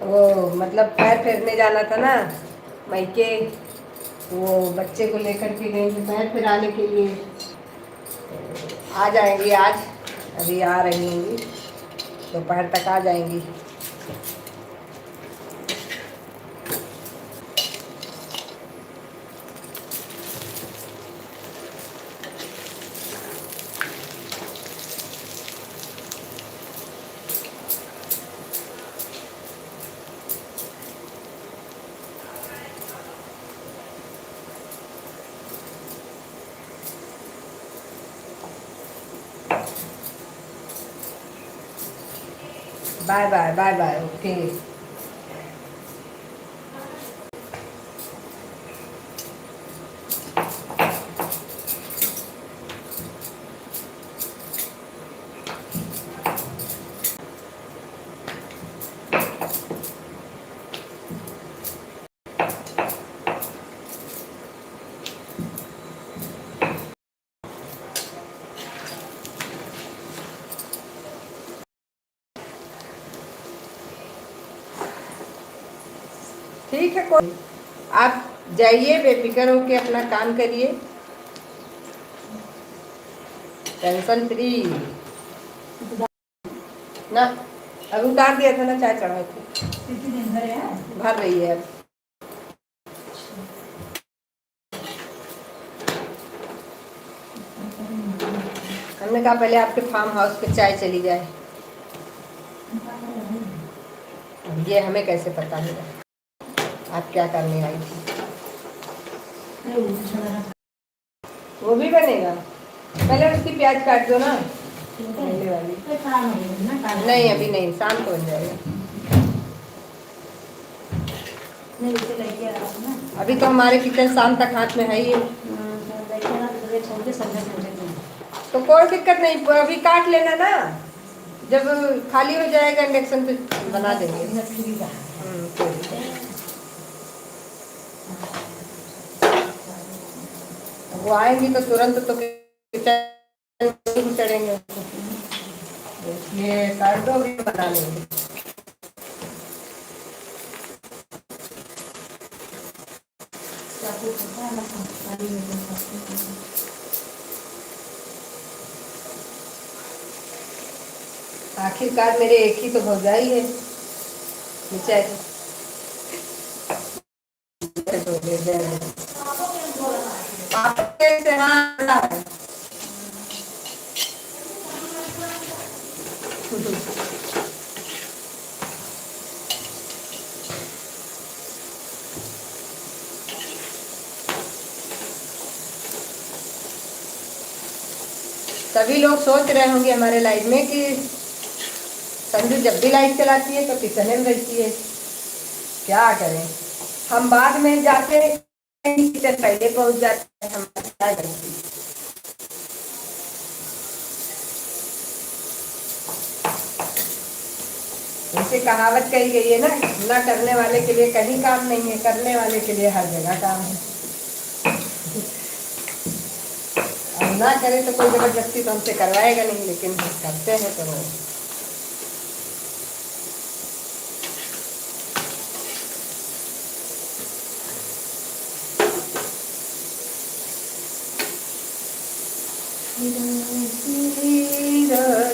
वो मतलब पैर फेरने जाना था ना मैके, वो बच्चे को लेकर के गई थी पैर फिराने के लिए। आ जाएंगी आज, अभी आ रही होंगी, दोपहर तक आ जाएंगी। Bye bye bye bye, okay. ठीक है, कोई आप जाइए बेफिक्र होके अपना काम करिए, टेंशन फ्री ना। अब उतार दिया था ना, चाय चढ़ाई थी, कितने दिन भरे हैं? भर रही है अब। हमने कहा पहले आपके फार्म हाउस पे चाय चली जाए, अब ये हमें कैसे पता होगा आप क्या करने आई थी। वो भी बनेगा, पहले उसकी प्याज काट दो ना, पहले वाली। नहीं अभी नहीं, शाम को बन जाएगा। नहीं उसे लेके आ रहा ना। अभी तो हमारे किचन शाम तक हाथ में है ही। लेके ना तो छोड़ के संडे को तो कोई दिक्कत नहीं, अभी काट लेना ना, जब खाली हो जाएगा इंडक्शन पे बना देंगे। कोई दिक्कत नहीं। वो आएंगी तो तुरंत तो किचन चढ़ेंगे, इसलिए काट दो, अभी बना लेंगे। आखिरकार मेरे एक ही तो भौजाई है, बेचारी। सभी लोग सोच रहे होंगे हमारे लाइफ में कि संजू जब भी लाइट चलाती है तो किचन में रहती है, क्या करें हम, बाद में जाके किचन पहले पहुंच जाते हैं, हम क्या करें। जैसे कहावत कही गई है ना करने वाले के लिए कहीं काम नहीं है, करने वाले के लिए हर जगह काम है। अब ना करें तो कोई जबरदस्ती तो हमसे करवाएगा नहीं, लेकिन हम करते हैं तो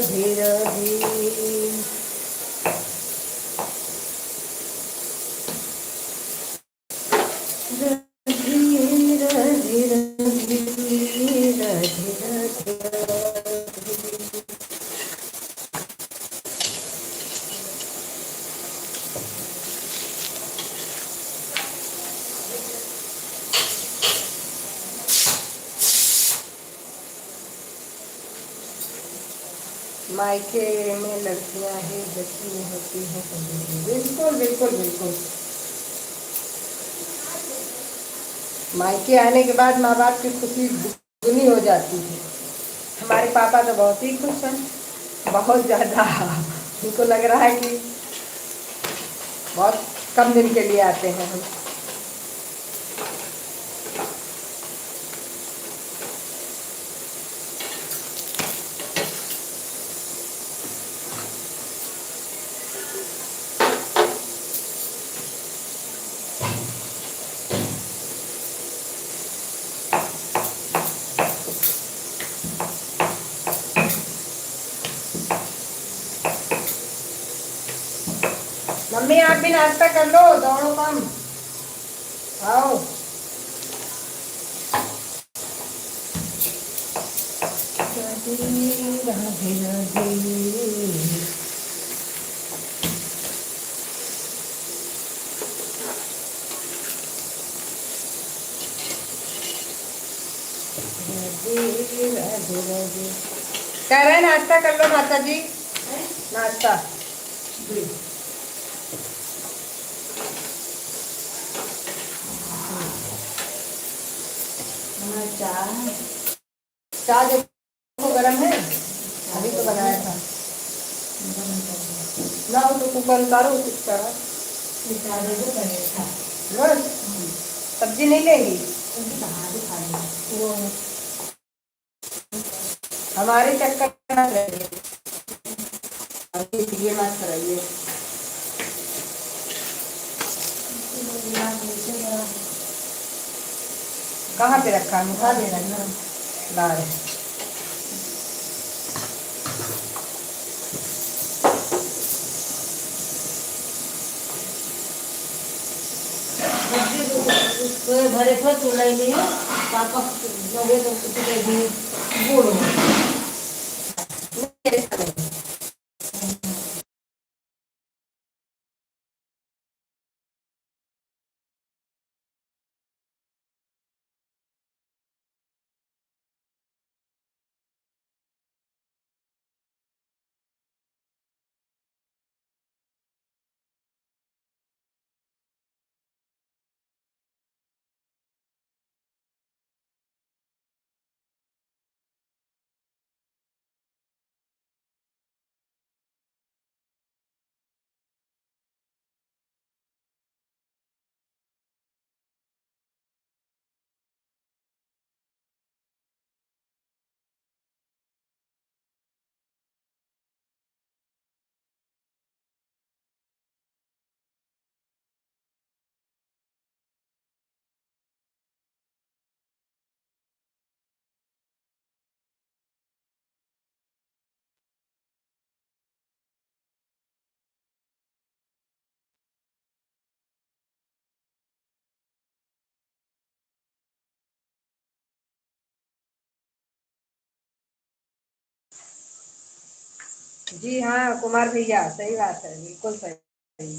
धीरे धीरे मायके में लड़कियां ही बची होती हैं। बिल्कुल बिल्कुल बिल्कुल, मायके आने के बाद माँ बाप की खुशी दुगनी हो जाती है। हमारे पापा तो बहुत ही खुश हैं, बहुत ज़्यादा। उनको लग रहा है कि बहुत कम दिन के लिए आते हैं हम। मम्मी आप भी नाश्ता कर लो, दौड़ो कम, आओ। कह रहे नाश्ता कर लो माता जी, नाश्ता। चाय देखो गरम है, अभी तो बनाया था ना, तो कुकर उतारो उसका। बस सब्जी नहीं लेंगी, हमारे चक्कर में रहिए, ये मत कराइए। कहाँ पे रखा है? उठा दे रहा है। ला रहे। तो भरे थे चुलाई में पापा लोगे तो कुछ के भी गुड़ जी हाँ कुमार भैया, सही बात है, बिल्कुल सही।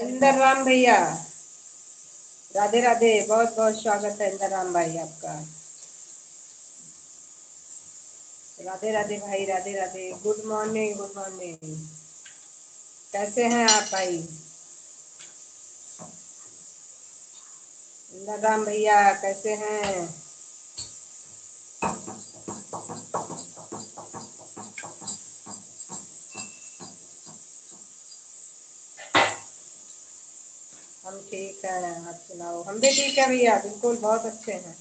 इंदर राम भैया, राधे राधे, बहुत बहुत स्वागत है इंदर राम भाई आपका। राधे राधे भाई, Radhe Radhe. Good morning, good morning. कैसे हैं आप भाई? राम भैया कैसे हैं? हम ठीक हैं, आप सुनाओ। हम भी ठीक है भैया, बिल्कुल बहुत अच्छे हैं।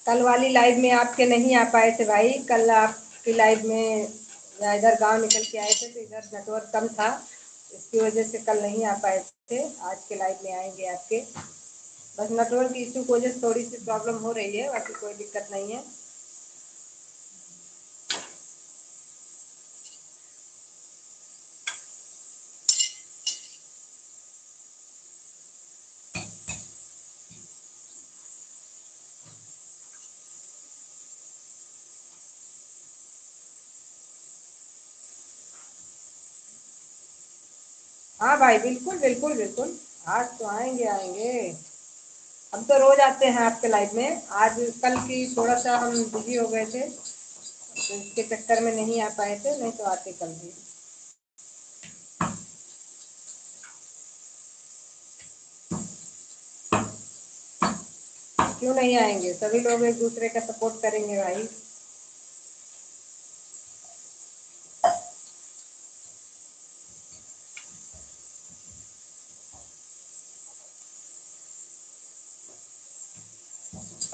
कल वाली लाइव में आपके नहीं आ पाए थे भाई। कल आपकी लाइव में इधर गांव निकल के आए थे तो इधर नेटवर्क कम था, इसकी वजह से कल नहीं आ पाए थे। आज के लाइव में आएंगे आपके। बस नेटवर्क की इशू की वजह से थोड़ी सी प्रॉब्लम हो रही है, बाकी कोई दिक्कत नहीं है। हाँ भाई, बिल्कुल बिल्कुल बिल्कुल। आज तो आएंगे आएंगे। हम तो रोज आते हैं आपके लाइव में। आज कल की थोड़ा सा हम बिजी हो गए थे तो इसके चक्कर में नहीं आ पाए थे, नहीं तो आते कल भी। क्यों नहीं आएंगे? सभी लोग एक दूसरे का सपोर्ट करेंगे भाई।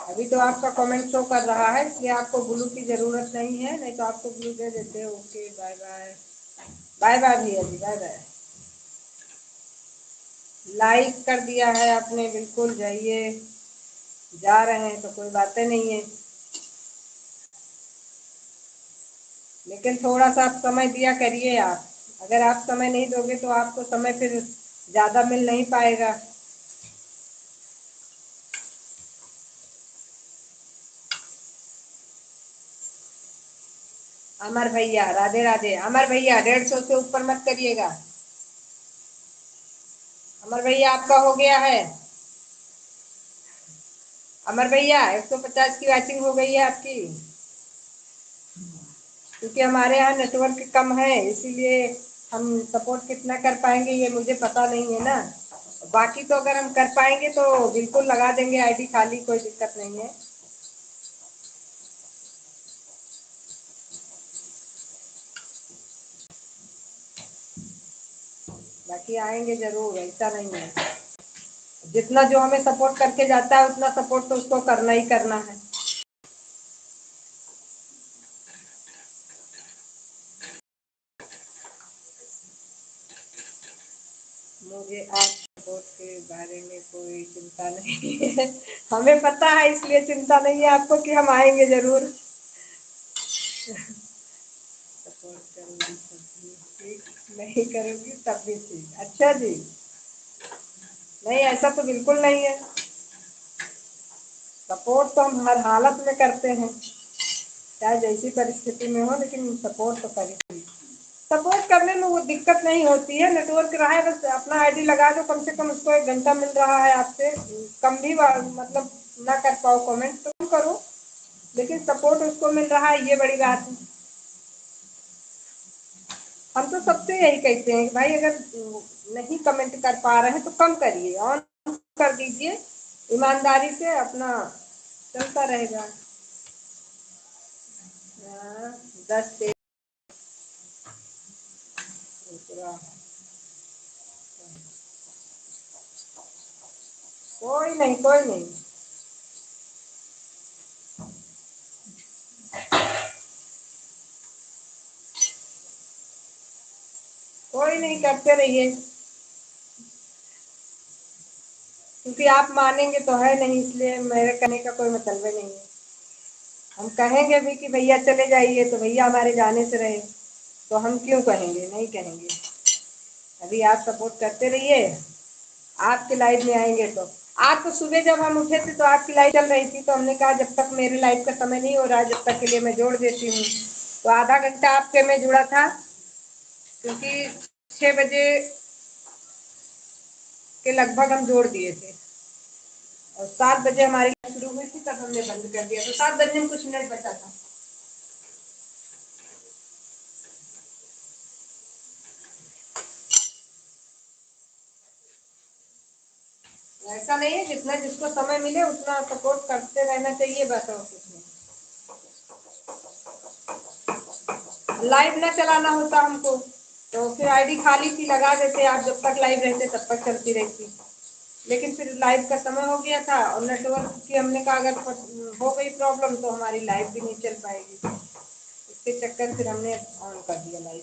अभी तो आपका कमेंट शो कर रहा है, इसलिए आपको ब्लू की जरूरत नहीं है, नहीं तो आपको ब्लू दे देते। Okay, bye bye. Bye bye भैया जी, बाय बाय। लाइक कर दिया है आपने, बिल्कुल जाइए। जा रहे हैं तो कोई बातें नहीं है, लेकिन थोड़ा सा आप समय दिया करिए। आप अगर आप समय नहीं दोगे तो आपको समय फिर ज्यादा मिल नहीं पाएगा। अमर भैया राधे राधे। अमर भैया 150 से ऊपर मत करिएगा। अमर भैया आपका हो गया है। अमर भैया 150 की वॉचिंग हो गई है आपकी। क्योंकि हमारे यहाँ नेटवर्क कम है, इसीलिए हम सपोर्ट कितना कर पाएंगे ये मुझे पता नहीं है ना। बाकी तो अगर हम कर पाएंगे तो बिल्कुल लगा देंगे आईडी खाली, कोई दिक्कत नहीं है। बाकी आएंगे जरूर, ऐसा नहीं है। जितना जो हमें सपोर्ट करके जाता है उतना सपोर्ट तो उसको करना ही करना है। मुझे आप सपोर्ट के बारे में कोई चिंता नहीं है। हमें पता है, इसलिए चिंता नहीं है आपको कि हम आएंगे जरूर। सपोर्ट करूंगी तब भी ठीक, नहीं करूंगी तब भी ठीक। अच्छा जी, नहीं ऐसा तो बिल्कुल नहीं है। सपोर्ट तो हम हर हालत में करते हैं, चाहे जैसी परिस्थिति में हो, लेकिन सपोर्ट तो करेंगे। सपोर्ट करने में वो दिक्कत नहीं होती है। नेटवर्क रहा है, बस अपना आईडी लगा दो। कम से कम उसको 1 घंटा मिल रहा है आपसे, कम भी मतलब ना कर पाओ कमेंट तो कम करो, लेकिन सपोर्ट उसको मिल रहा है, ये बड़ी बात है। हम तो सबसे यही कहते हैं कि भाई अगर नहीं कमेंट कर पा रहे हैं तो कम करिए, ऑन कर दीजिए। ईमानदारी से अपना चलता रहेगा। 10 से दूसरा कोई नहीं, कोई नहीं। कोई नहीं, करते रहिए, क्योंकि आप मानेंगे तो है नहीं, इसलिए मेरे कहने का कोई मतलब नहीं है। हम कहेंगे भी कि भैया चले जाइए तो भैया हमारे जाने से रहे, तो हम क्यों कहेंगे? नहीं कहेंगे। अभी आप सपोर्ट करते रहिए, आपके लाइफ में आएंगे तो आज तो सुबह जब हम उठे थे तो आपकी लाइट चल रही थी, तो हमने कहा जब तक मेरी लाइट का समय नहीं हो रहा है, जब तक के लिए मैं जोड़ देती हूँ। तो आधा घंटा आपके में जुड़ा था, क्योंकि 6 बजे के लगभग हम जोड़ दिए थे और 7 बजे हमारी लाइट शुरू हुई थी, तब हमने बंद कर दिया। तो 7 बजने में कुछ मिनट बचा था। ऐसा नहीं है, जितना जिसको समय मिले उतना सपोर्ट करते रहना चाहिए, बस और कुछ नहीं। लाइव ना चलाना होता हमको तो फिर आईडी खाली थी, लगा देते आप, जब तक लाइव रहते तब तक चलती रहती। लेकिन फिर लाइव का समय हो गया था और नेटवर्क की हमने कहा अगर हो गई प्रॉब्लम तो हमारी लाइव भी नहीं चल पाएगी। इसके चक्कर फिर हमने ऑन कर दिया लाइव।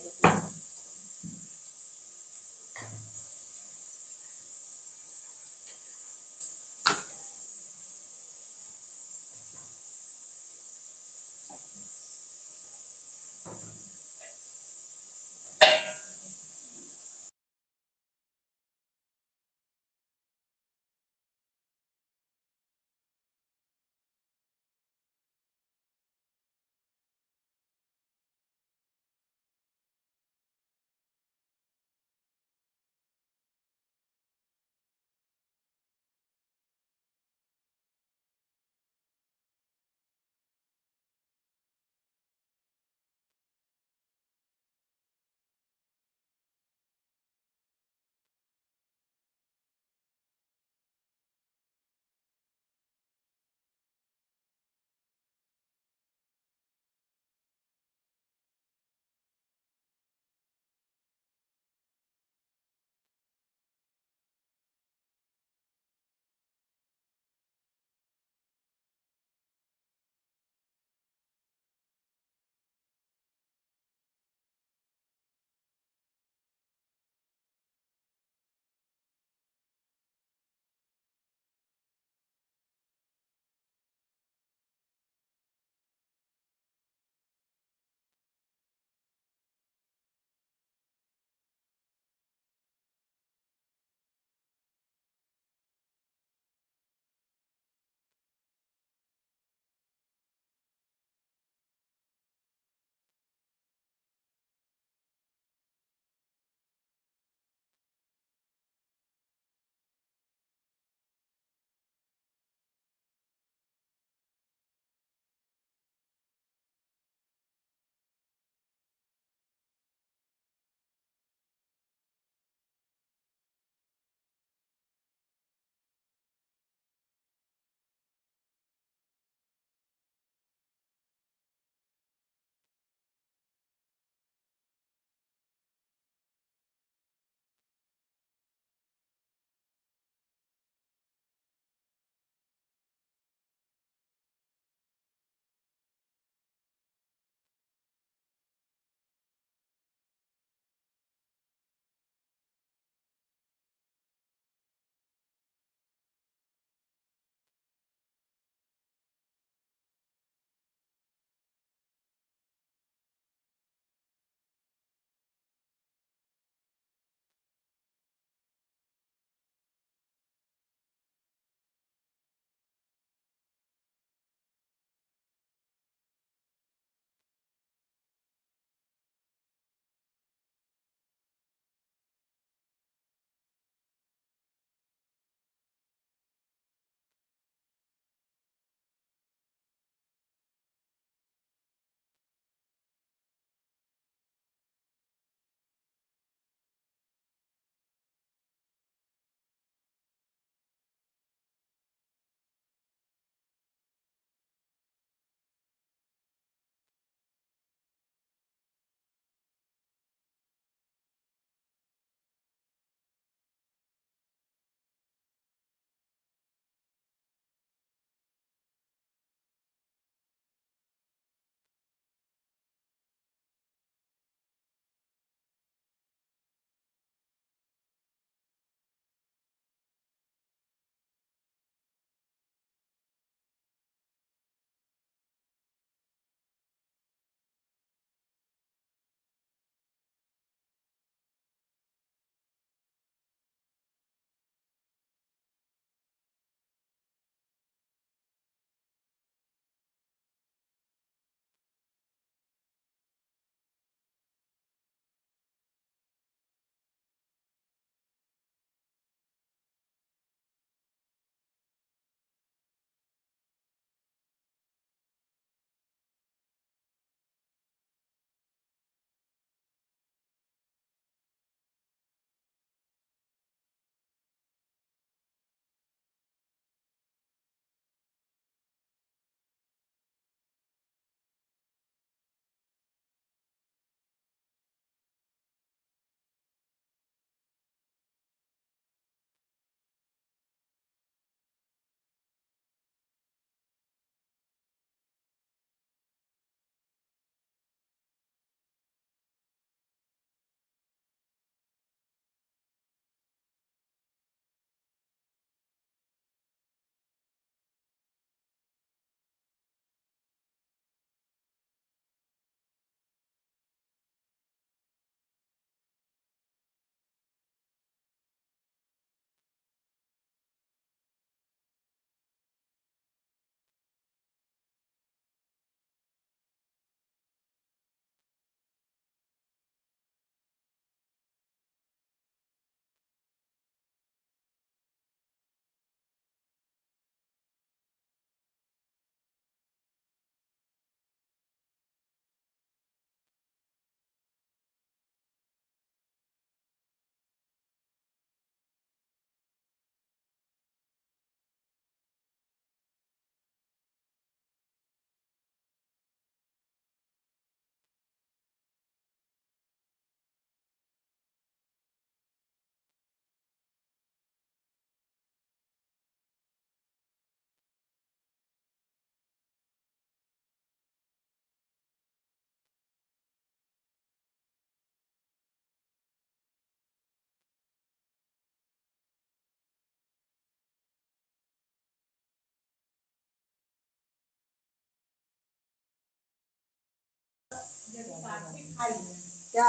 क्या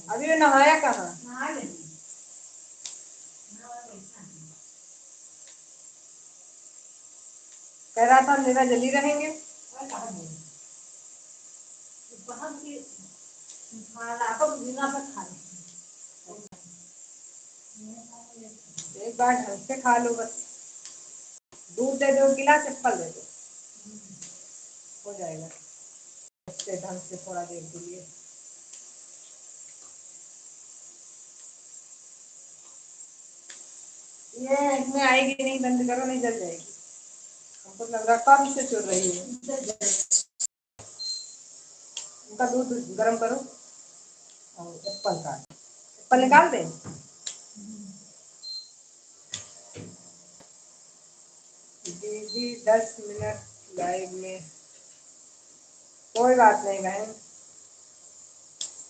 अभी वो नहाया कहाँ? कह रहा था मेरा जल्दी रहेंगे। एक बार ढंग से खा लो बस। दूध दे दो, गिलास चप्पल दे दो, हो जाएगा। इससे ढंग से थोड़ा देर के लिए। ये इसमें आएगी नहीं, बंद करो नहीं जल जाएगी। हमको लग रहा कम से चल रही है। उनका दूध गर्म करो और एप्पल का एप्पल निकाल दे। दीदी 10 मिनट लाइव में। कोई बात नहीं बहन,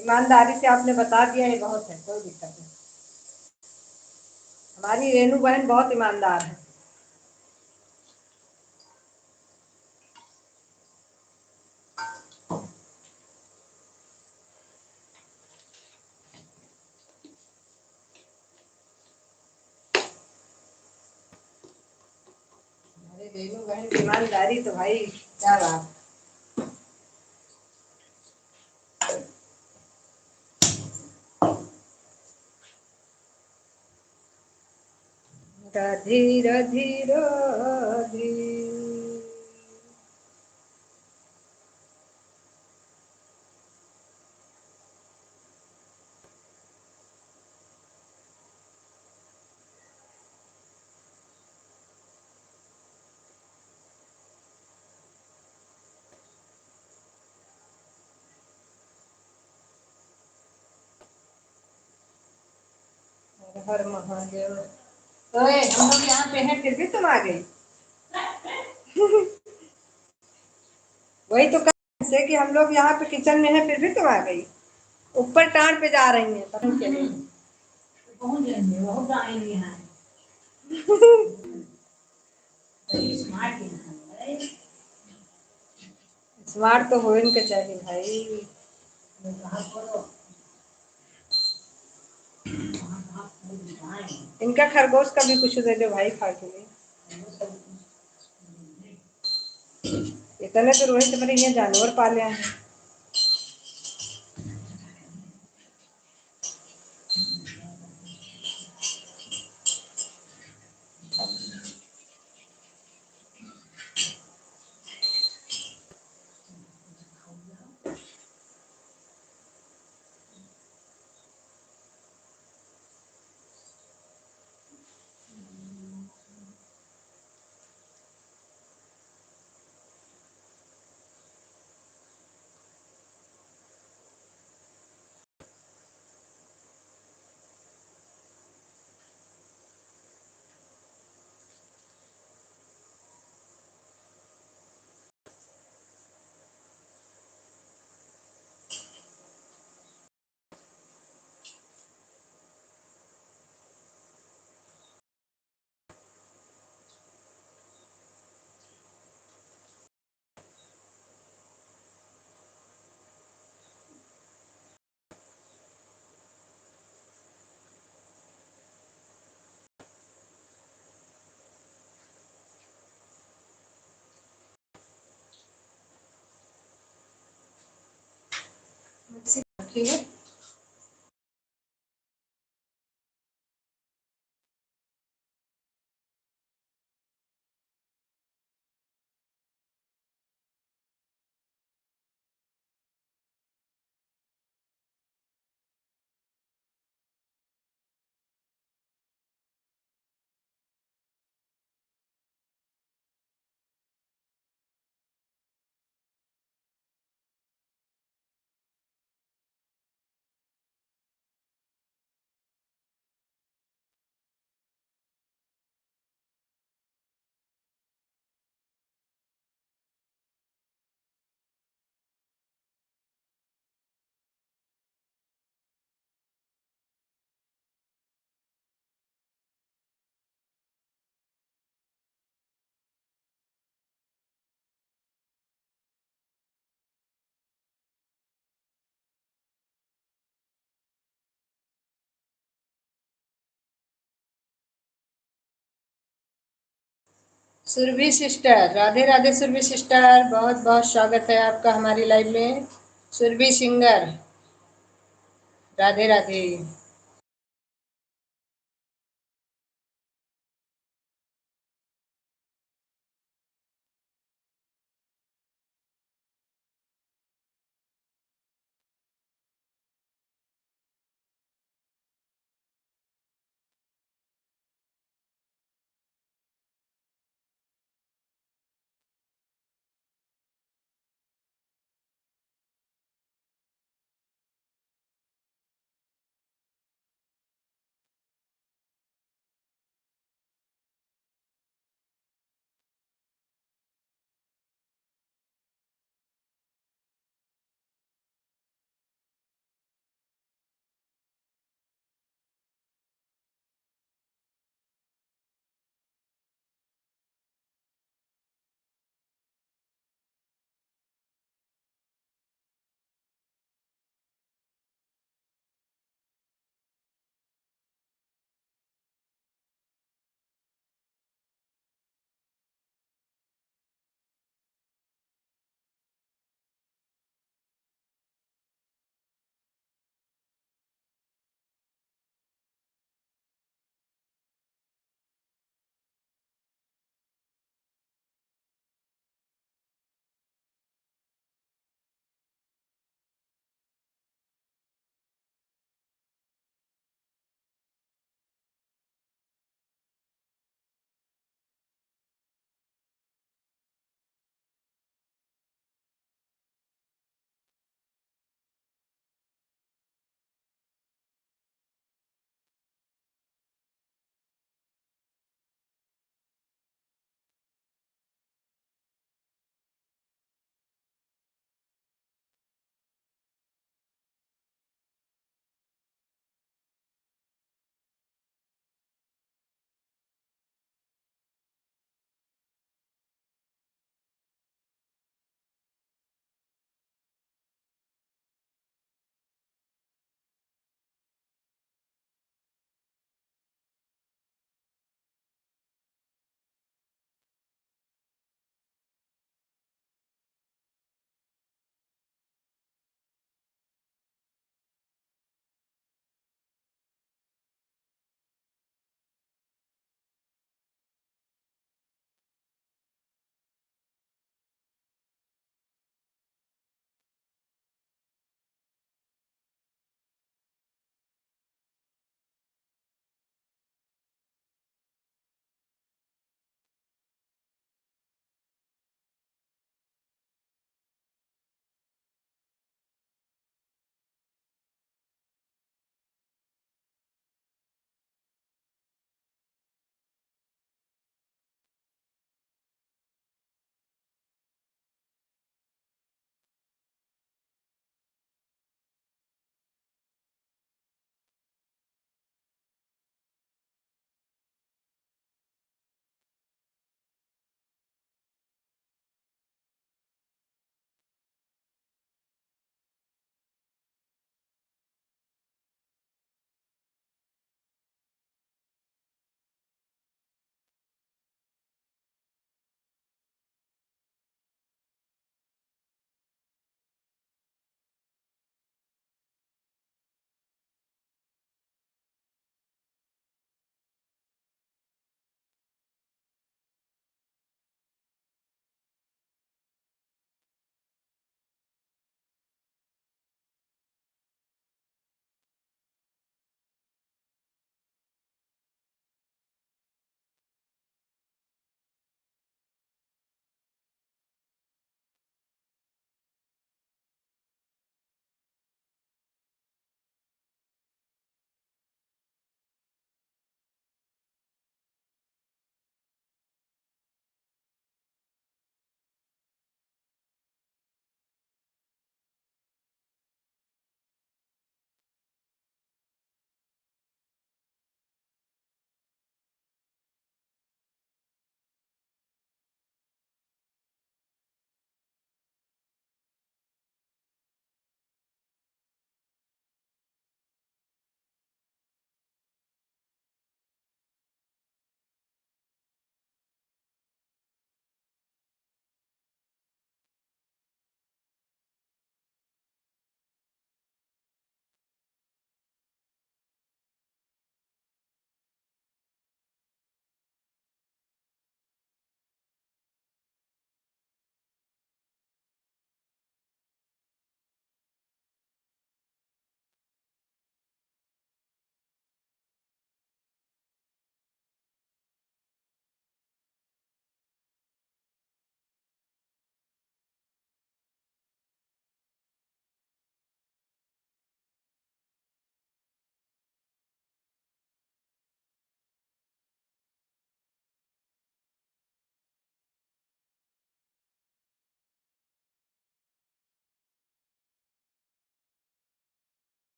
ईमानदारी से आपने बता दिया ये बहुत है, कोई दिक्कत नहीं। हमारी रेनू बहन बहुत ईमानदार है। हमारी रेनू बहन की ईमानदारी तो भाई क्या बात। राधे राधे राधे। हर महादेव। तो हम लोग यहाँ पे हैं फिर भी तुम आ गई। वही तो से कि हम लोग यहाँ पे किचन में हैं फिर भी तुम आ गई। ऊपर टाण पे जा रही हैं, पता नहीं क्या नहीं। पहुंच जाएंगे, बहुत आएंगे यहाँ। स्मार्ट है। स्मार्ट तो हो इनके चाहिए भाई। इनका खरगोश का भी कुछ दे दो भाई खा के लिए। इतने तो रोहित मेरे यहाँ जानवर पाले हैं। ठीक है। सुरभि सिस्टर, राधे राधे सुरभि सिस्टर, बहुत बहुत स्वागत है आपका हमारी लाइव में। सुरभि सिंगर, राधे राधे।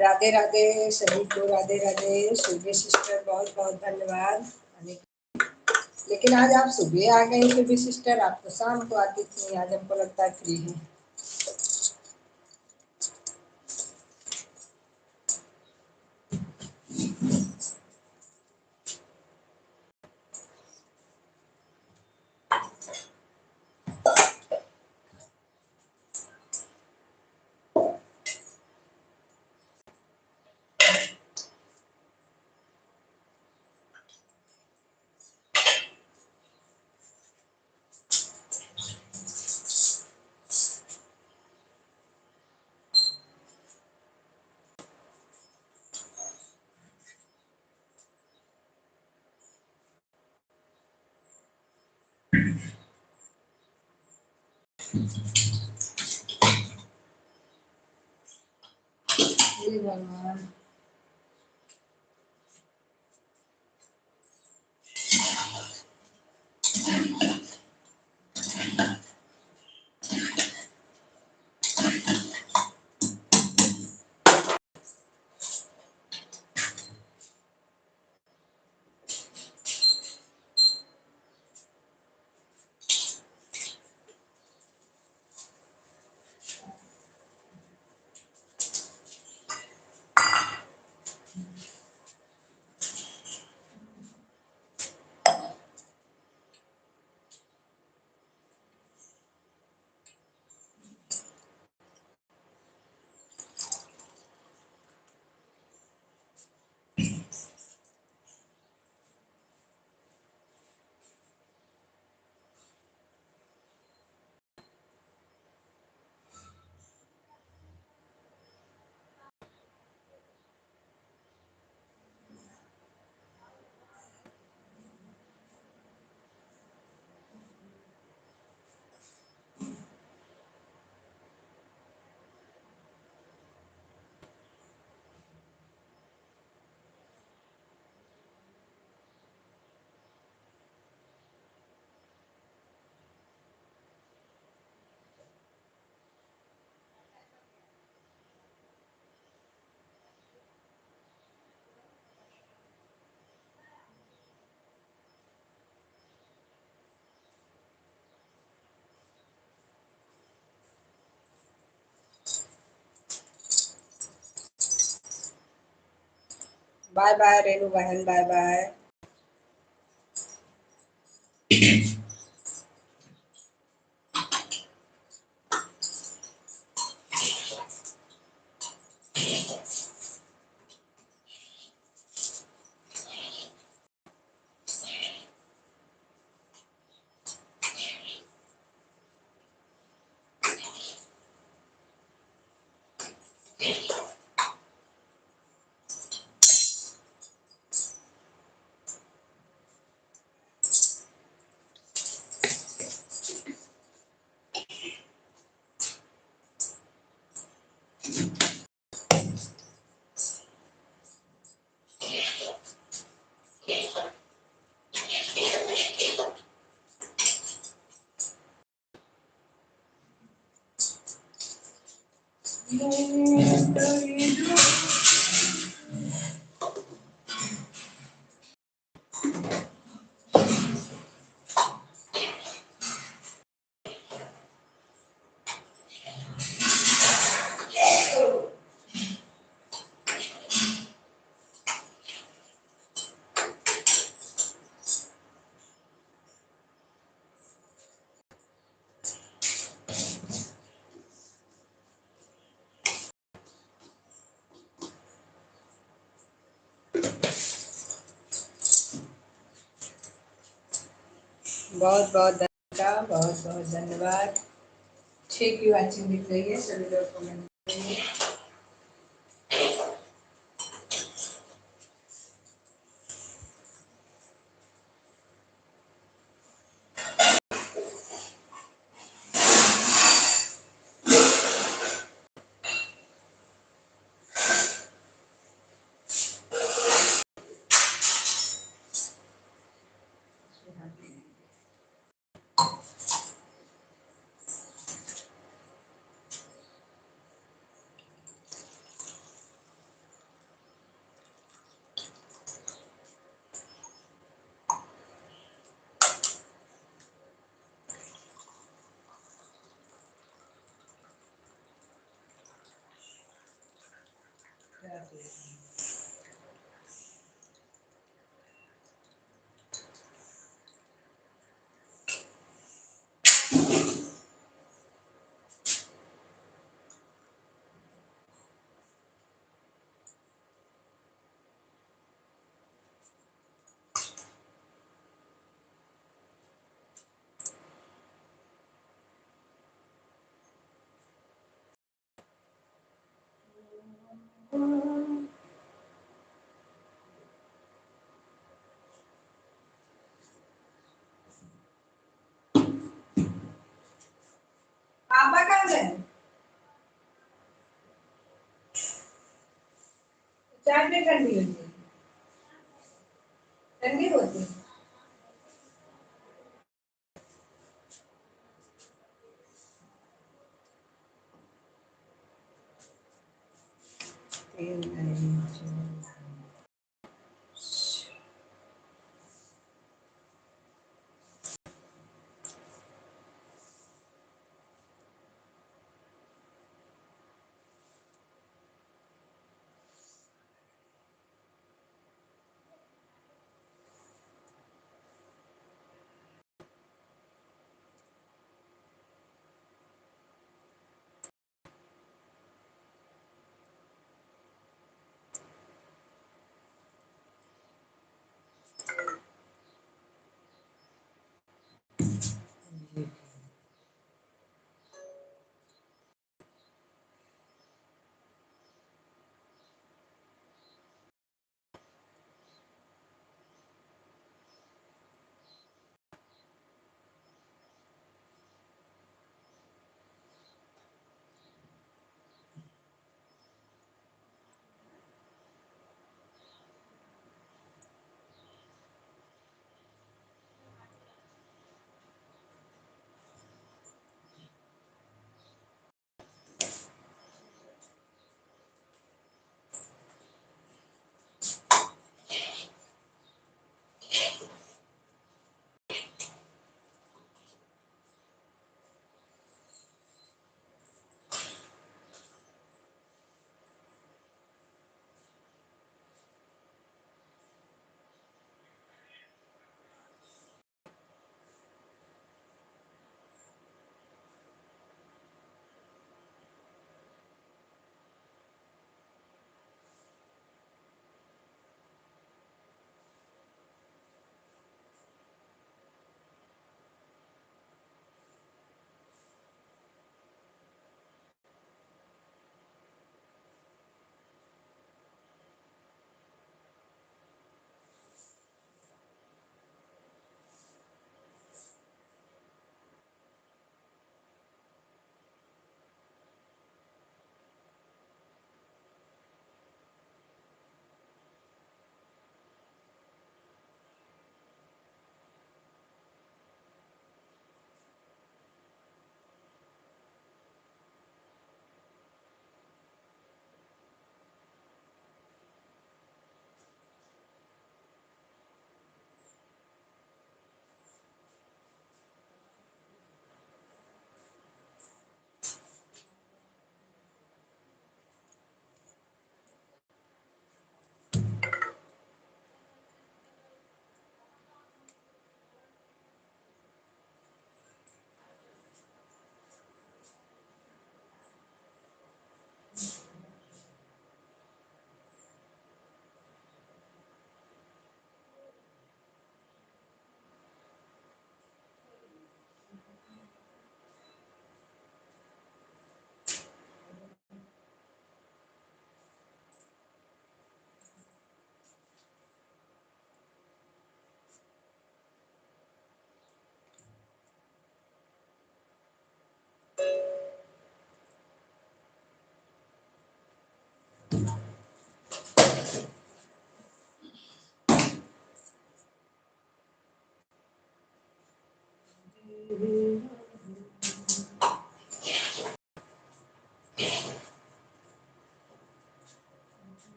राधे राधे सभी को, राधे राधे। सुबह सिस्टर बहुत बहुत धन्यवाद। लेकिन आज आप सुबह आ गए सुबह सिस्टर, आप तो शाम को आती थी, आज हमको लगता है फ्री है। हे भगवान। बाय बाय रेनू बहन, बाय बाय। बहुत बहुत धन्यवाद, बहुत बहुत धन्यवाद। 6 की वाचिंग दिख रही है, सभी लोग कमेंट करिए। चाय भी ठंडी होती है, ठंडी होती है। तेल नहीं,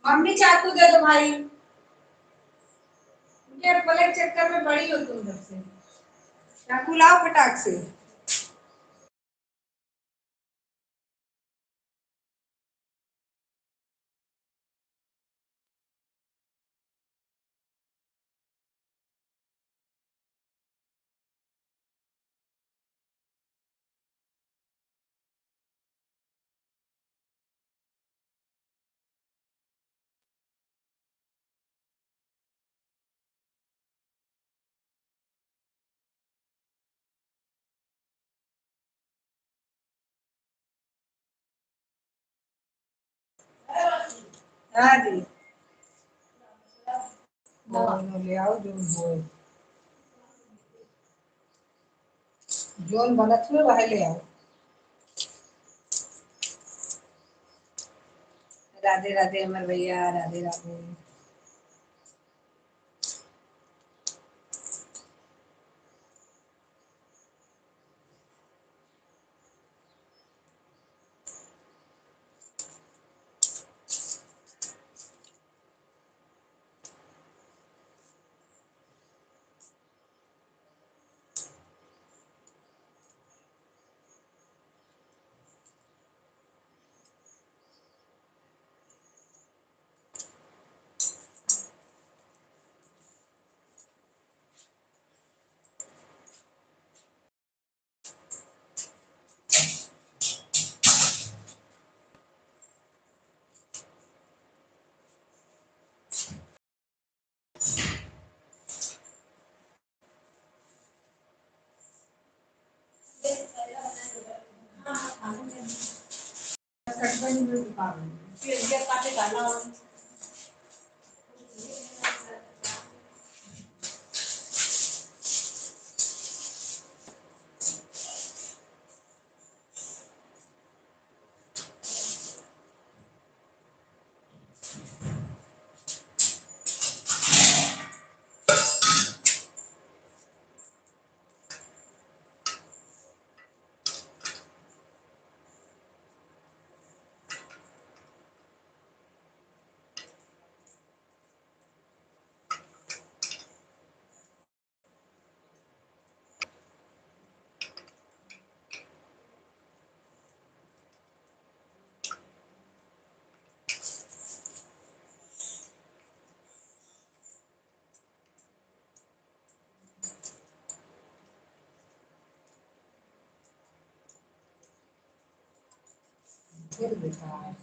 मम्मी चाकू दे दो भाई, मुझे पलक चक्कर में बड़ी हो तुम जब से। चाकू लाओ फटाक से। हाँ जी ले आओ जोन हो जोन बनत में वह ले आओ राधे राधे अमर भैया राधे राधे फिर दिखा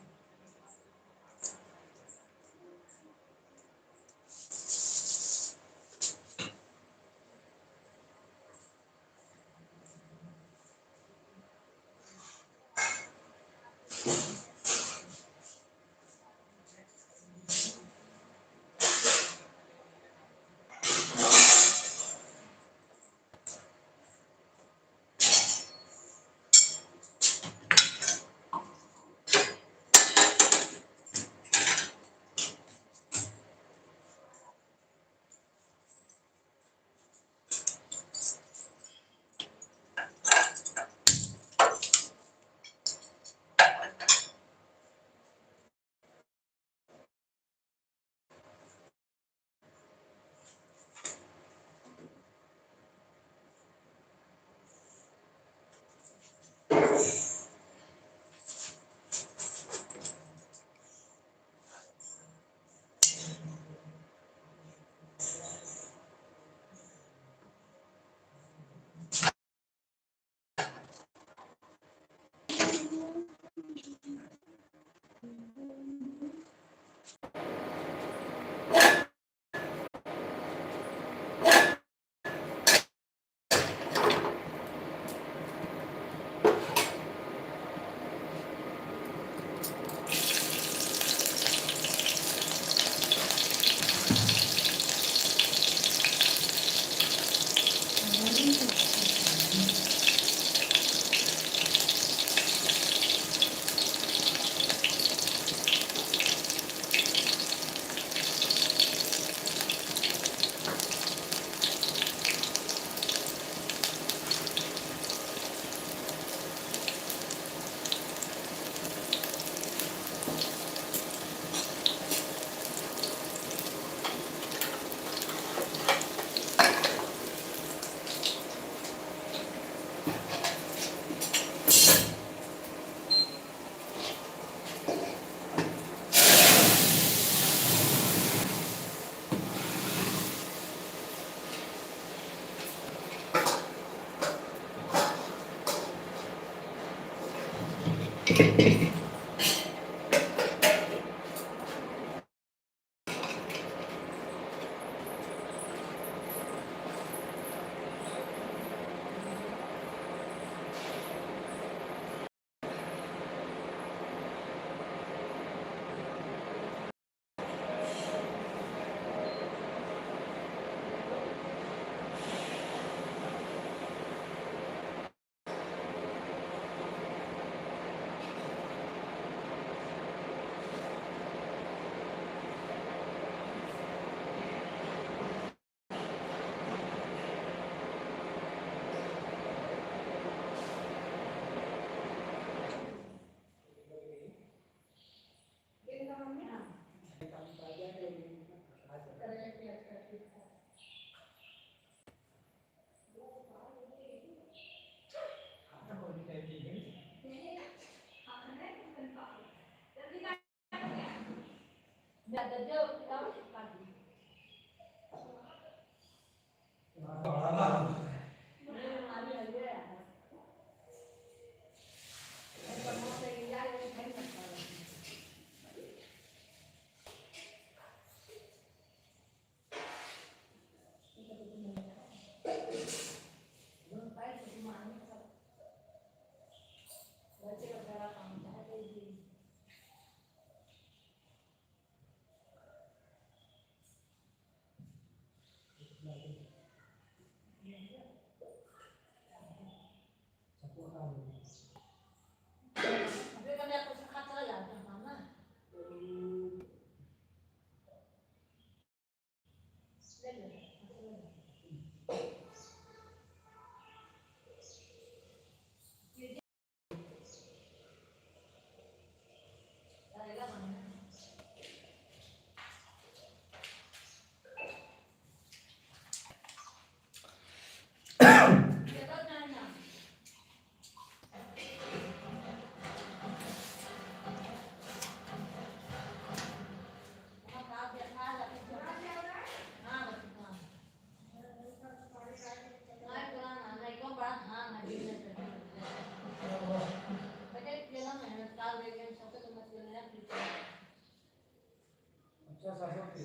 अच्छा सरसों के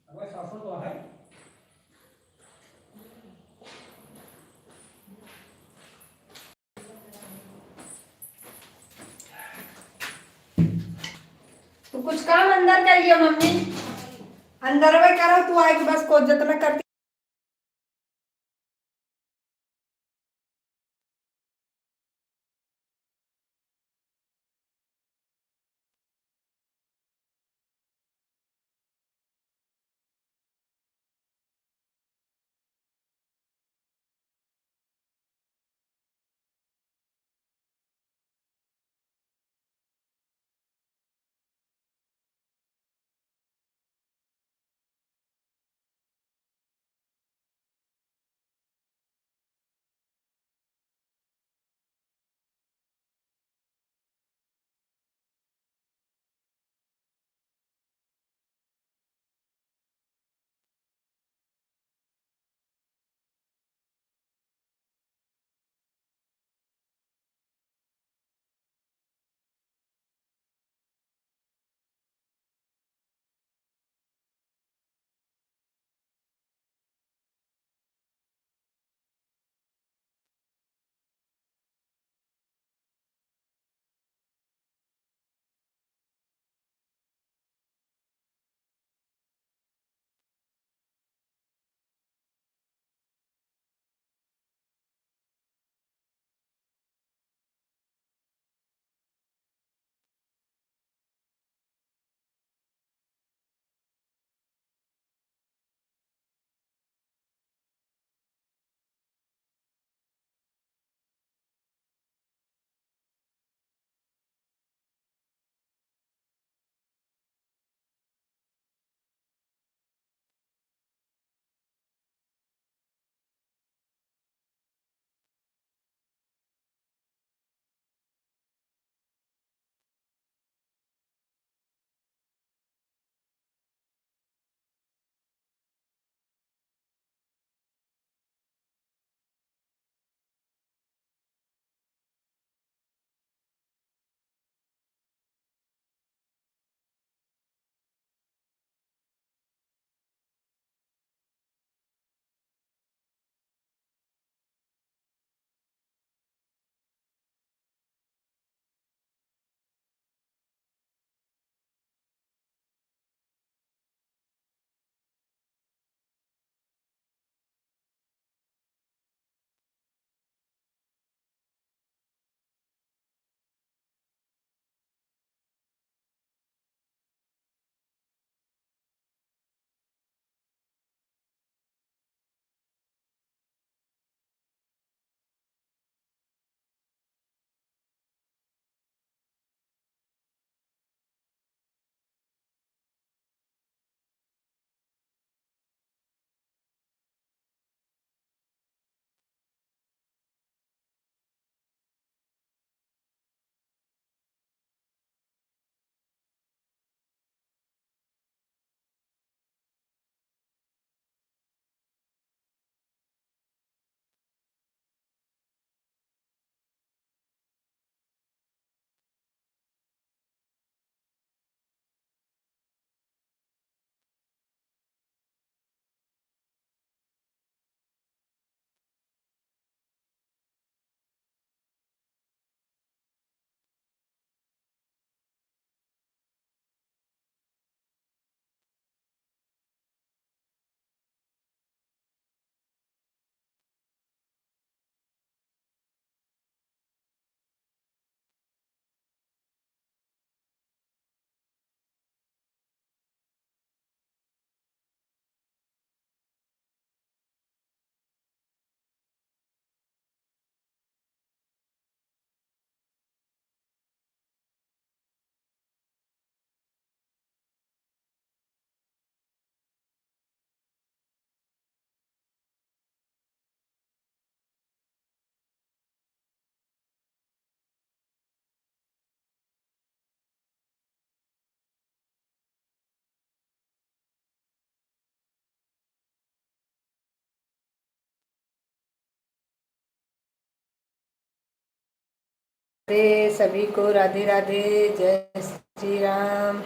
अगर सरसों तो है तू कुछ काम अंदर करिए मम्मी, अंदर में करो तू आएगी बस को जत में करती सभी को राधे राधे, जय श्री राम।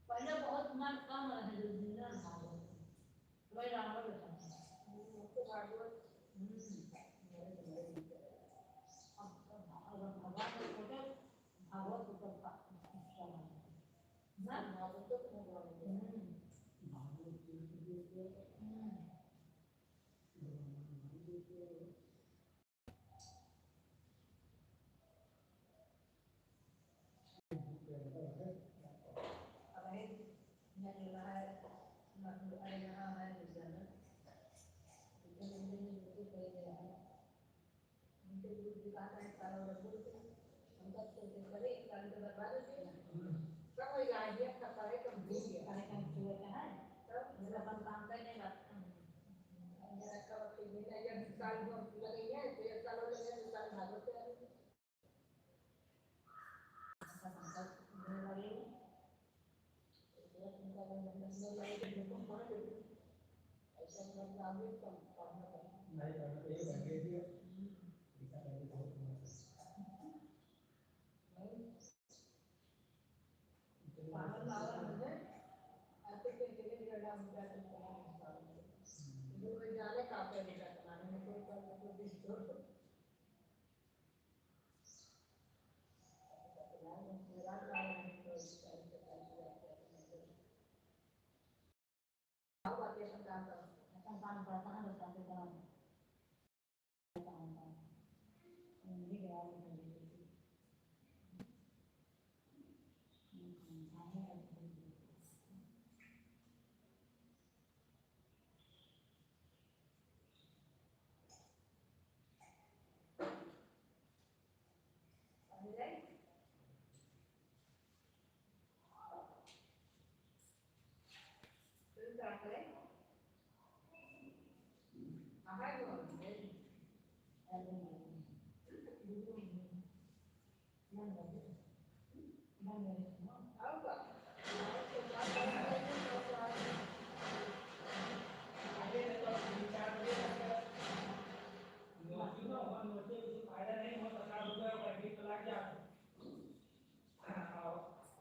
पहले बहुत मन कम रहे भागवत नहीं करना तो ये बन गई थी ऐसा करके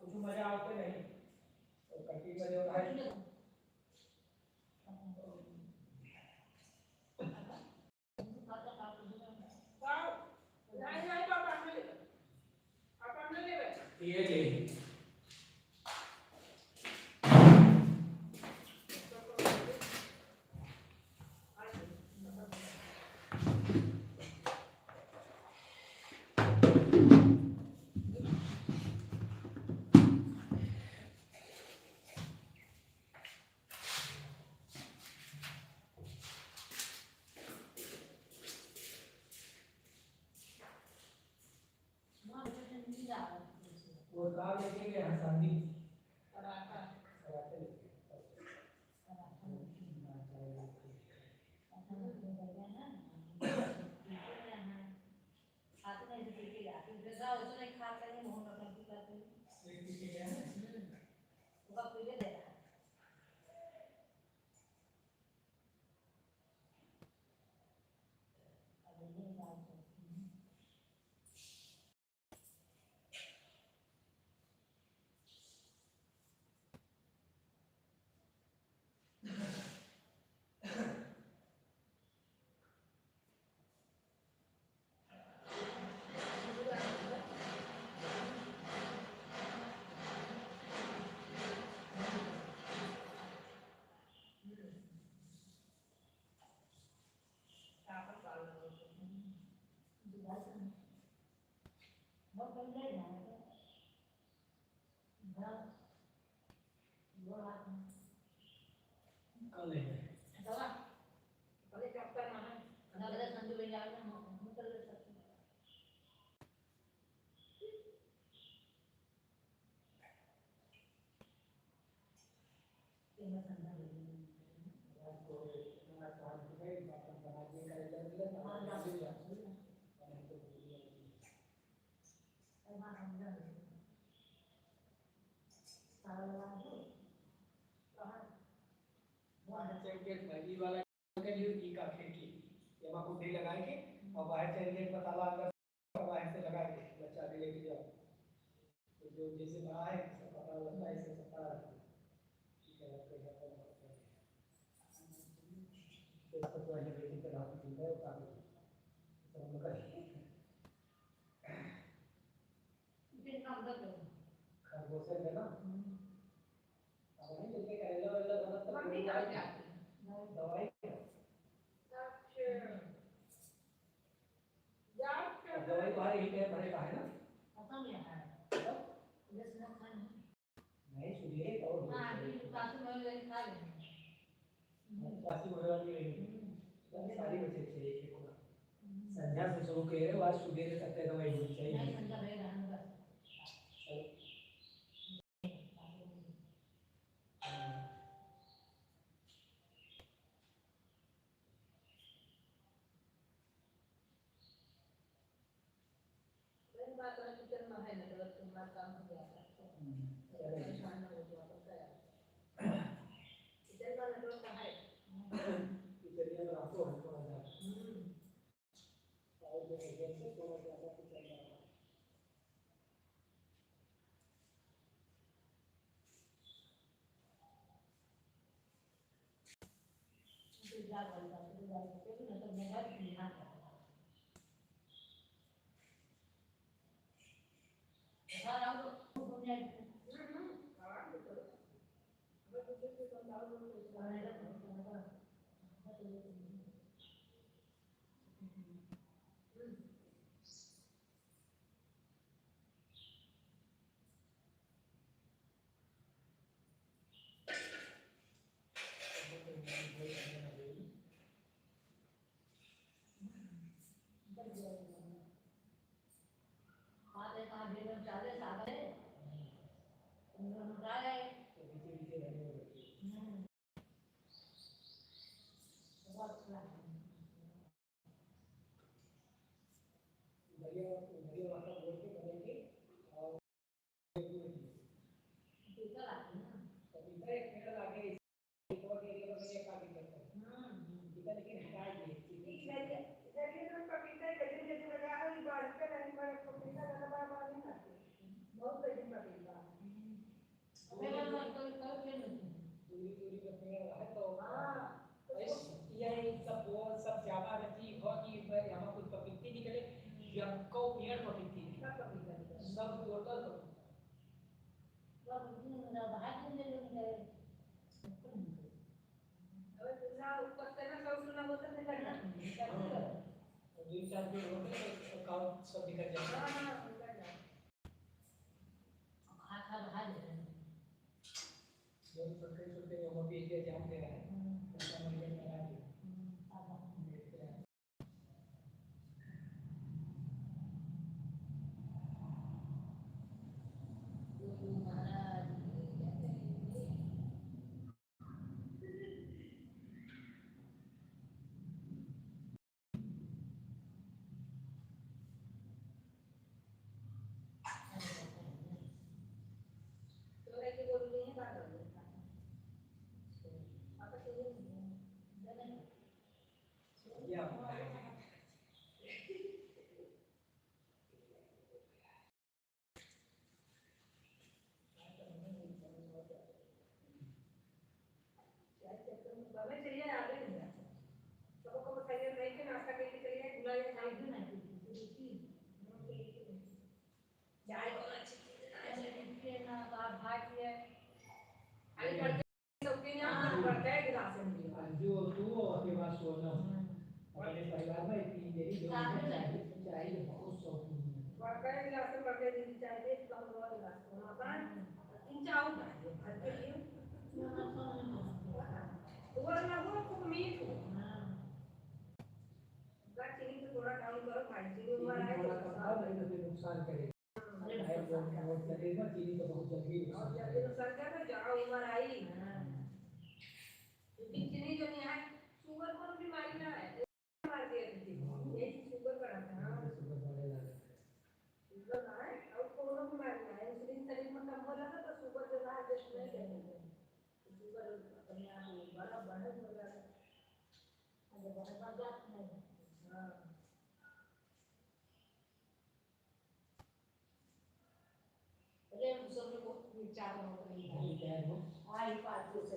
बहुत मजा आते नहीं और कटी में जो है ये ले वो कार लेके गए शादी कराते लेके कल ले भाई वाला के लिए ई का खिड़की ये वहां कुंडी लगा के और बाहर चल गेट पर ताला अंदर बाहर से लगा के बच्चा भी लेके जाओ तो जो जैसे बड़ा है सब पता लगता है इसे पता है ठीक है आपको क्या करना है तो सब तो है बेटी का नाम ठीक है काम सब लोग करेंगे दिन काम कर दो खरगोश है ना अब नहीं लेके करेला वाला बना तो हम भी कर जाते दवाई दवाई तो हर एक है भरे का है ना पता नहीं है ये सुना खाना नहीं सुनिए और हां अभी काशी में ले खा ले काशी में वाली सारी बच्चे थे एक एक संध्या से शुरू कह रहे हो, आज सुबह तक का दवाई होनी चाहिए। नहीं संध्या रहेगा अंदर। दिन बात है किचन में है ना तो तुम्हारा काम हो जाता है। परेशान ना हो जाओ तो क्या किचन का नेटवर्क कहाँ है? किचन में रातों हम थोड़ा सा और जो है गैस से थोड़ा ज़्यादा कुछ चल रहा है। सुविधा वाला सुविधा क्योंकि ना तो मेरा भी ध्यान रखना। सारा हम लोग घूमने आराम से करो। अगर तुझे कोई कंटाल हो तो गाने लगा आधे आधे में चाले साधे उन्होंने डाले बहुत बढ़िया बढ़िया वाला बोल के करेंगे और टीका लाते हैं कभी तो एक पेड़ लाके एक और एरिया में ये काटी करते हैं। टीका लेकिन हटा दिए। ठीक है देखिए तो पपीता जैसे जैसे लगा है बारिश का नहीं पर पपीता ज्यादा बार नहीं खाते बहुत बड़ी पपीता मेरा मन तो फिर दूरी दूरी पे पेड़ है तो यह सब ज्यादा रहती हो कि यहाँ कुछ पपीती निकले या कौ पेड़ पपीती सब पपीता सब टोटल सब ना बाहर ले लेंगे अबे तुमने ऊपर से ना सब सुना बोलते नहीं लगना दो चार पेड़ होते हैं तो काम सब निकल जाता है। हां निकल जाए खा खा बाहर ले लेंगे जो छोटे छोटे वो भी एरिया जाम दे रहा है उसका मॉनिटर लगा दिया। जो तू के पास सोना अपने परिवार में इतनी देरी चाहिए बहुत शौकीन है। वर्कर गिलास में बर्गर दी चाहिए कम रोज गिलास होना पान तीन चाव चाहिए घर के लिए वो ना वो खूब मीठ चीनी तो थोड़ा डाउन करो भाई चीनी हमारा है थोड़ा कम खाओ नहीं तो फिर नुकसान करेगा। बहुत लगेगा चीनी तो बहुत जल्दी और जब नुकसान कर तो जाओ उम्र आई चीनी जो नहीं है शुगर को बीमारी ना है मार दिया ये शुगर बढ़ाता है शुगर ना है और कोनो बीमारी ना है इंसुलिन शरीर में कम हो जाता तो शुगर जो है देश में कहते हैं शुगर अपने आप बड़ा बढ़त हो जाता है अरे बहुत बढ़ है हां अरे सब को विचार होता है आई बात से तो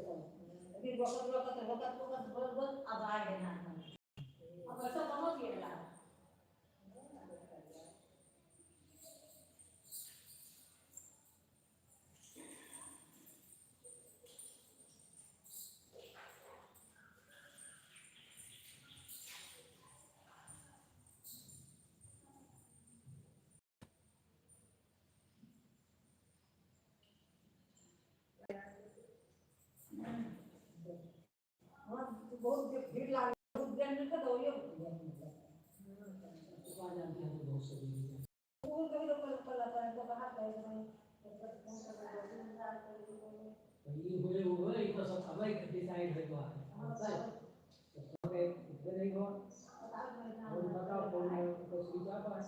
अभी वक्त अब आ गए ना अब ऐसा बहुत ये लगा बहुत भीड़ लगी बहुत देर में तो ये स्कूल का भी लोग कल आता है तो बाहर गए तो नहीं तो फोन कर दो दिन इंतजार कर ये हुए ये तो सब अलग डिसाइड है तो है ओके इधर नहीं हो और बताओ फोन को स्विच ऑफ है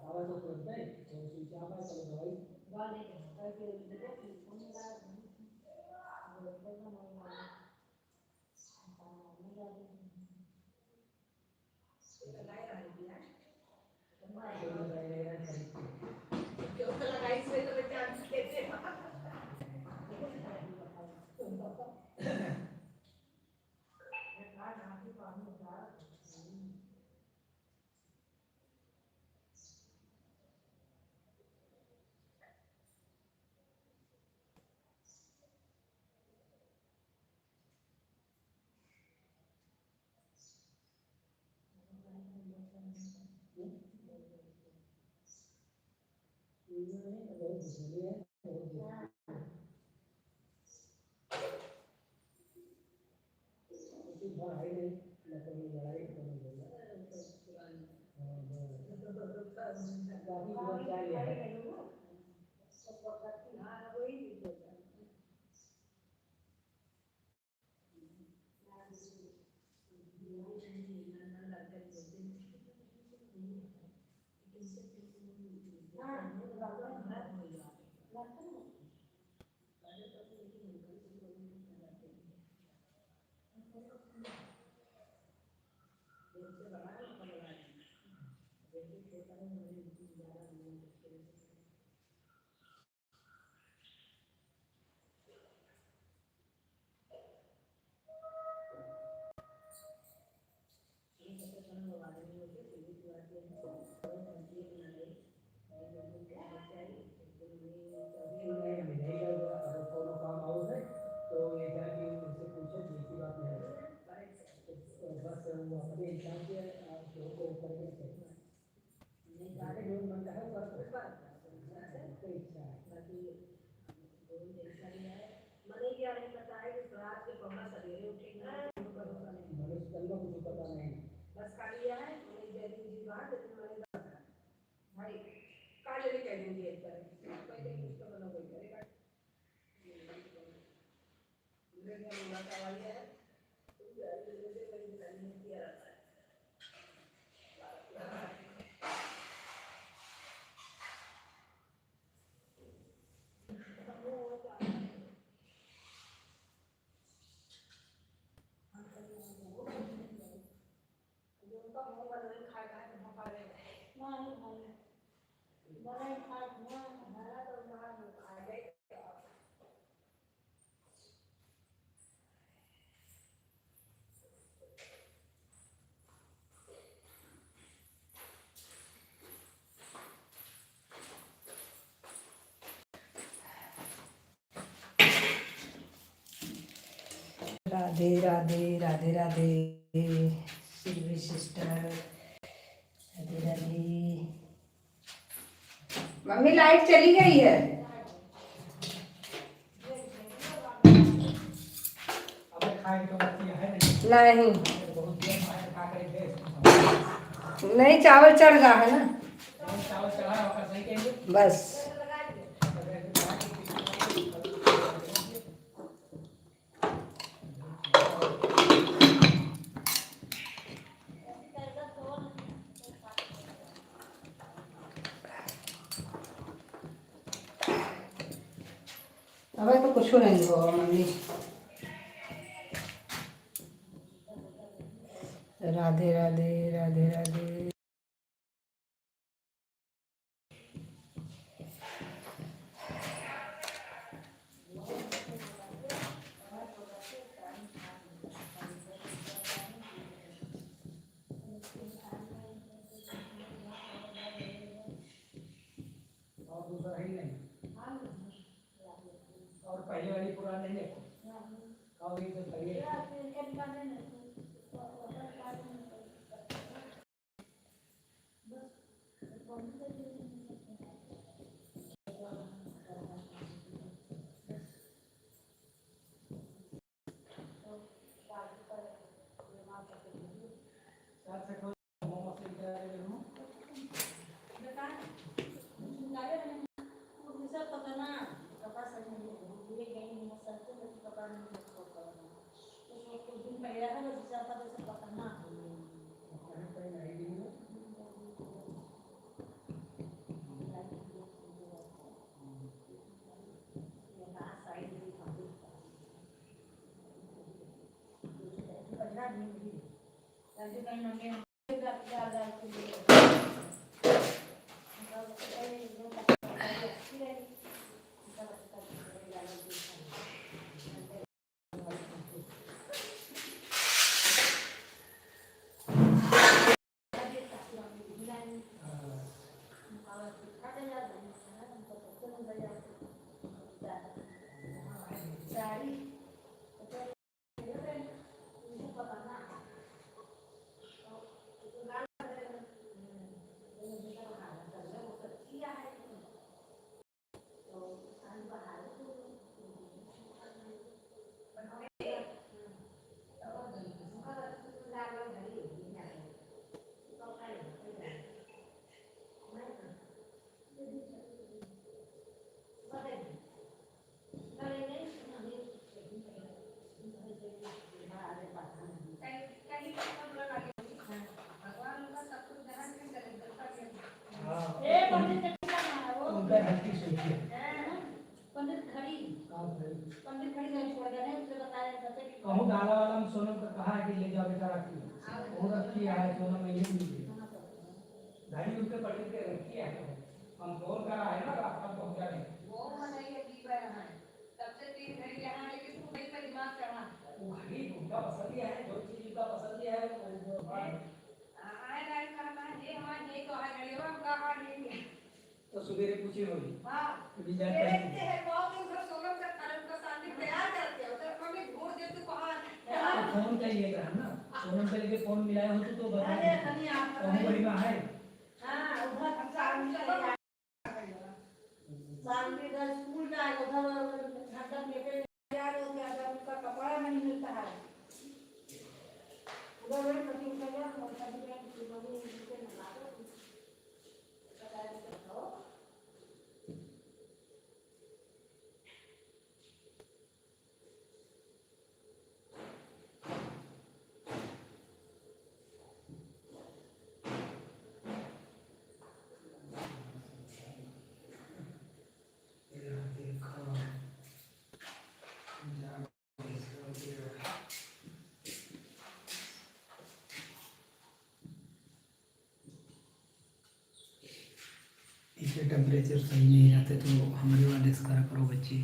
आवाज तो तुरंत है तो स्विच ऑफ है चलो दवाई गाने करके दे फोन लगा ये नहीं बहुत जरूरी है कुछ बात है नहीं मतलब ये लड़ाई तो नहीं होगा काफी बहुत चाहिए है बस खाली है मैं दे दीजिए बात भाई काले भी कह दूंगी एक बार पहले कुछ तो बना कोई करेगा मेरे को बोला था वाली है तुम जल्दी जल्दी मेरी दुकान में किया रहता है Radhe Radhe Radhe Radhe Silvi sister Radhe Radhe. Mummy light चली गई है। नहीं नहीं चावल चढ़ रहा है ना बस अब तो कुछ नहीं होगा मम्मी। राधे राधे राधे राधे। और दूसरा है नहीं और पहले वाली पुराने देखो और ये तो पहले साथ से कोई होमवर्क लिखा है था तो उसको पकड़ना कहूँ डाला वाला में सोनम का कहा है कि ले जाओ बेटा रखी वो रखी है सोनम में ये मिली घड़ी उनके पकड़ के रखी है हम फोन करा है ना रास्ता पहुंचा नहीं वो घड़ी उनका पसंद है जो चीज उनका पसंद है तो सवेरे पूछे होगी अभी जाते हैं फोन करिएगा ना सोनम से लेके फोन मिलाया हो तो बता कौन बड़ी माँ है स्कूल जाएगा उधर तैयार हो गया जब उसका कपड़ा नहीं मिलता है उधर कटिंग कर लिया और कभी इसके टेम्परेचर सही नहीं रहते तो हमारे वाले से करा करो बच्चे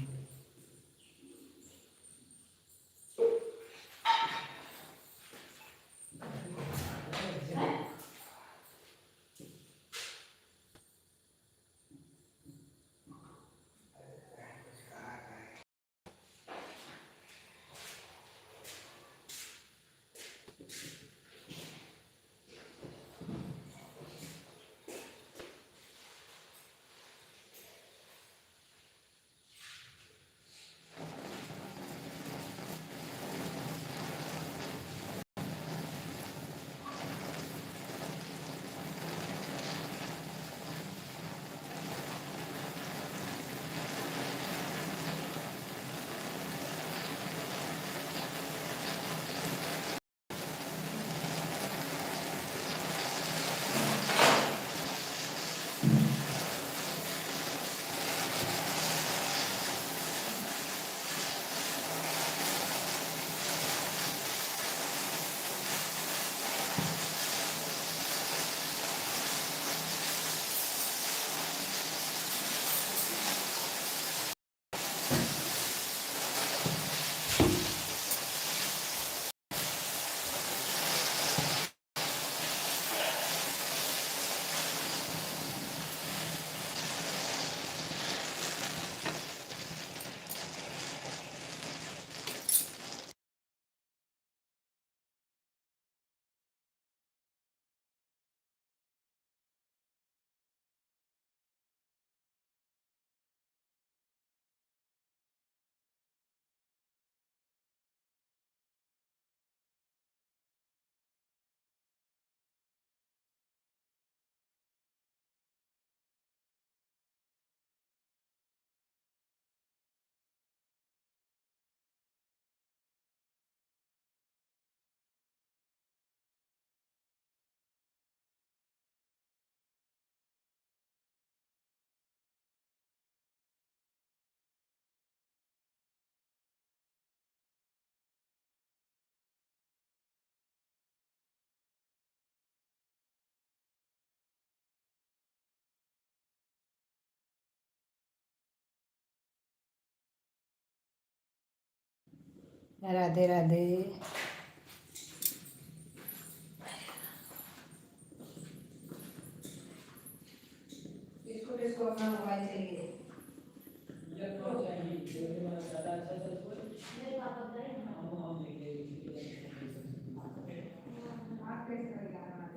राधे राधे। इसको इसको अपना मोबाइल चाहिए। आप कैसे लगाना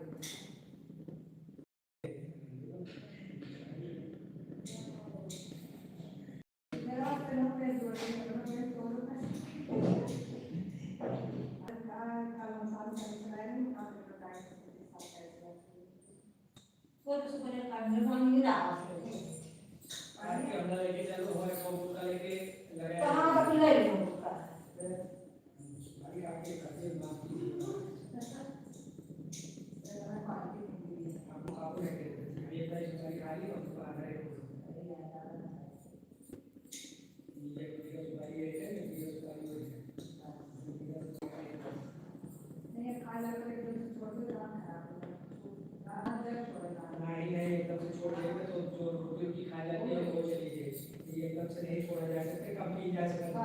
नहीं एकदम से छोड़ देंगे तो जो रोटी की खा जाती है वो चली जाएगी। ये एकदम से नहीं छोड़ा जा सकता, कम ही जा सकता।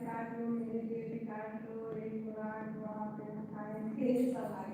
काट लो, मेरे लिए भी काट लो, एक मुराद वहाँ पे हम खाएंगे, सब आगे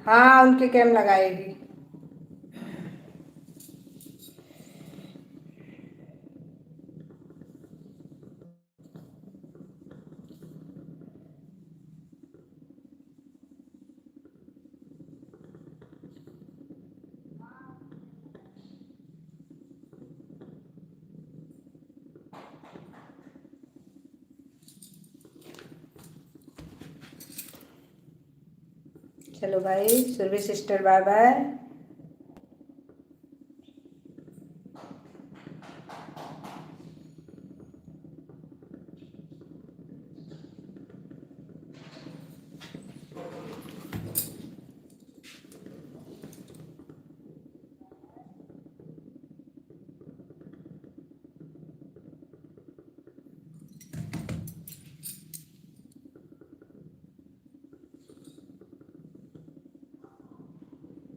हाँ उनके कैम लगाएगी। चलो भाई, सुरभि सिस्टर बाय बाय।